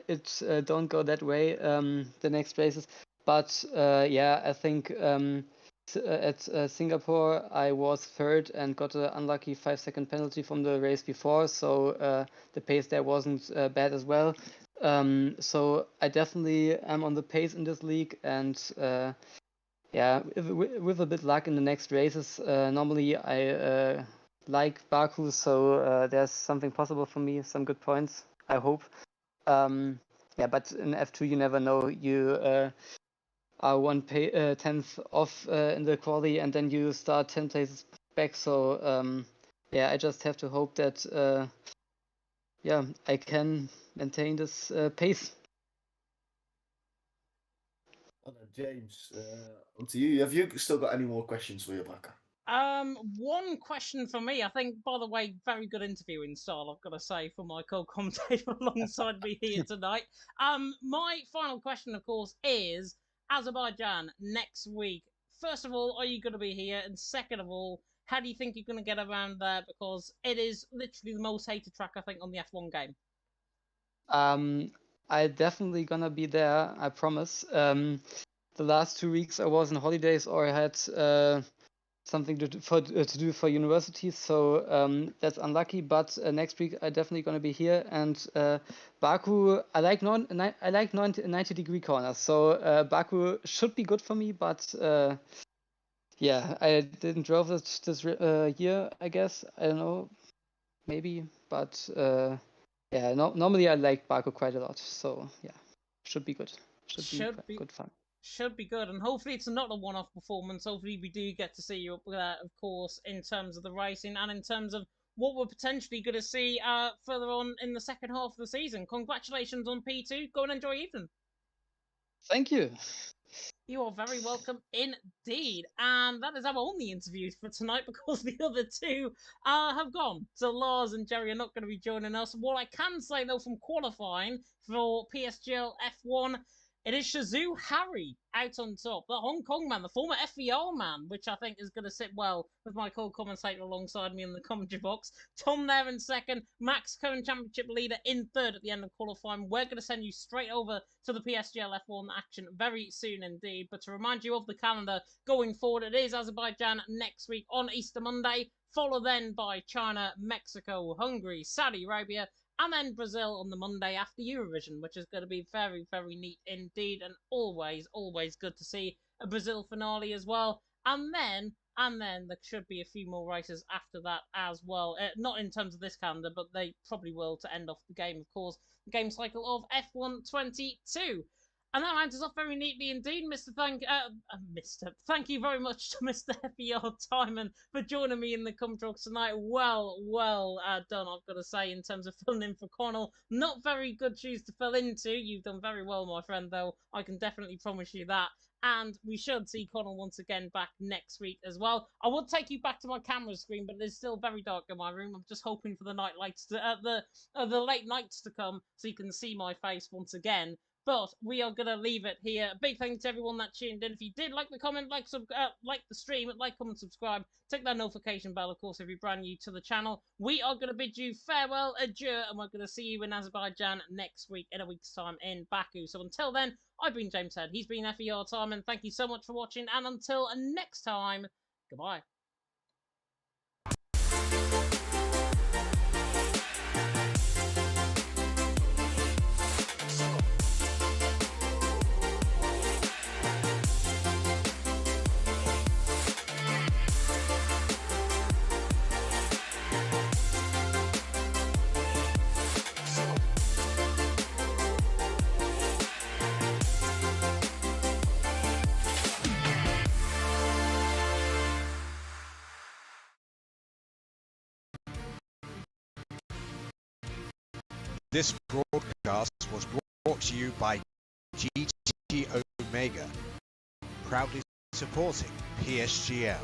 it don't go that way the next races. But yeah, I think at Singapore I was third and got an unlucky 5-second penalty from the race before, so the pace there wasn't bad as well. So I definitely am on the pace in this league, and yeah, with a bit luck in the next races, normally I like Baku, so there's something possible for me, some good points, I hope. Yeah, but in F2 you never know. You are 1/10th off in the quali, and then you start 10 places back. So yeah, I just have to hope that yeah, I can maintain this pace. James, on to you. Have you still got any more questions for Jabaka? One question for me. I think, by the way, very good interviewing style, I've got to say, for my co-commentator alongside me here tonight. My final question, of course, is Azerbaijan next week. First of all, are you going to be here? And second of all, how do you think you're going to get around there? Because it is literally the most hated track, I think, on the F1 game. I definitely gonna be there, I promise. The last 2 weeks I was on holidays or I had something to do for university, so that's unlucky. But next week I definitely gonna be here. And Baku, I like 90-degree corners, so Baku should be good for me. But yeah, I didn't drive this year, I guess. I don't know, maybe, but Yeah, normally I like Baku quite a lot, so yeah, should be good. Should be Good fun. should be good, and hopefully it's not a one-off performance. Hopefully we do get to see you up there, of course, in terms of the racing and in terms of what we're potentially going to see further on in the second half of the season. Congratulations on P2. Go and enjoy Evening. Thank you. You are very welcome indeed. And that is our only interview for tonight because the other two have gone. So Lars and Jerry are not going to be joining us. What I can say though from qualifying for PSGL F1, it is Shazoo Harry out on top. The Hong Kong man, the former FER man, which I think is going to sit well with my co-commentator alongside me in the commentary box. Tom there in second, Max current championship leader in third at the end of qualifying. We're going to send you straight over to the PSGL F1 action very soon indeed. But to remind you of the calendar going forward, it is Azerbaijan next week on Easter Monday, followed then by China, Mexico, Hungary, Saudi Arabia, and then Brazil on the Monday after Eurovision, which is going to be very, very neat indeed, and always, always good to see a Brazil finale as well. And then there should be a few more races after that as well. Not in terms of this calendar, but they probably will to end off the game, of course, the game cycle of F1 22. And that rounds us off very neatly indeed, Mr. Thank you very much to Mr. FER Timon for joining me in the Cumdrog tonight. Well done, I've got to say, in terms of filling in for Connell. Not very good shoes to fill into. You've done very well, my friend, though. I can definitely promise you that. And we should see Connell once again back next week as well. I will take you back to my camera screen, but it's still very dark in my room. I'm just hoping for the night lights to the late nights to come so you can see my face once again. But we are going to leave it here. A big thank you to everyone that tuned in. If you did like the comment, like the stream, like, comment, subscribe. Take that notification bell, of course, if you're brand new to the channel. We are going to bid you farewell, adieu, and we're going to see you in Azerbaijan next week in a week's time in Baku. So until then, I've been James Head. He's been FER Timon. Thank you so much for watching, and until next time, goodbye. This broadcast was brought to you by GT Omega, proudly supporting PSGL.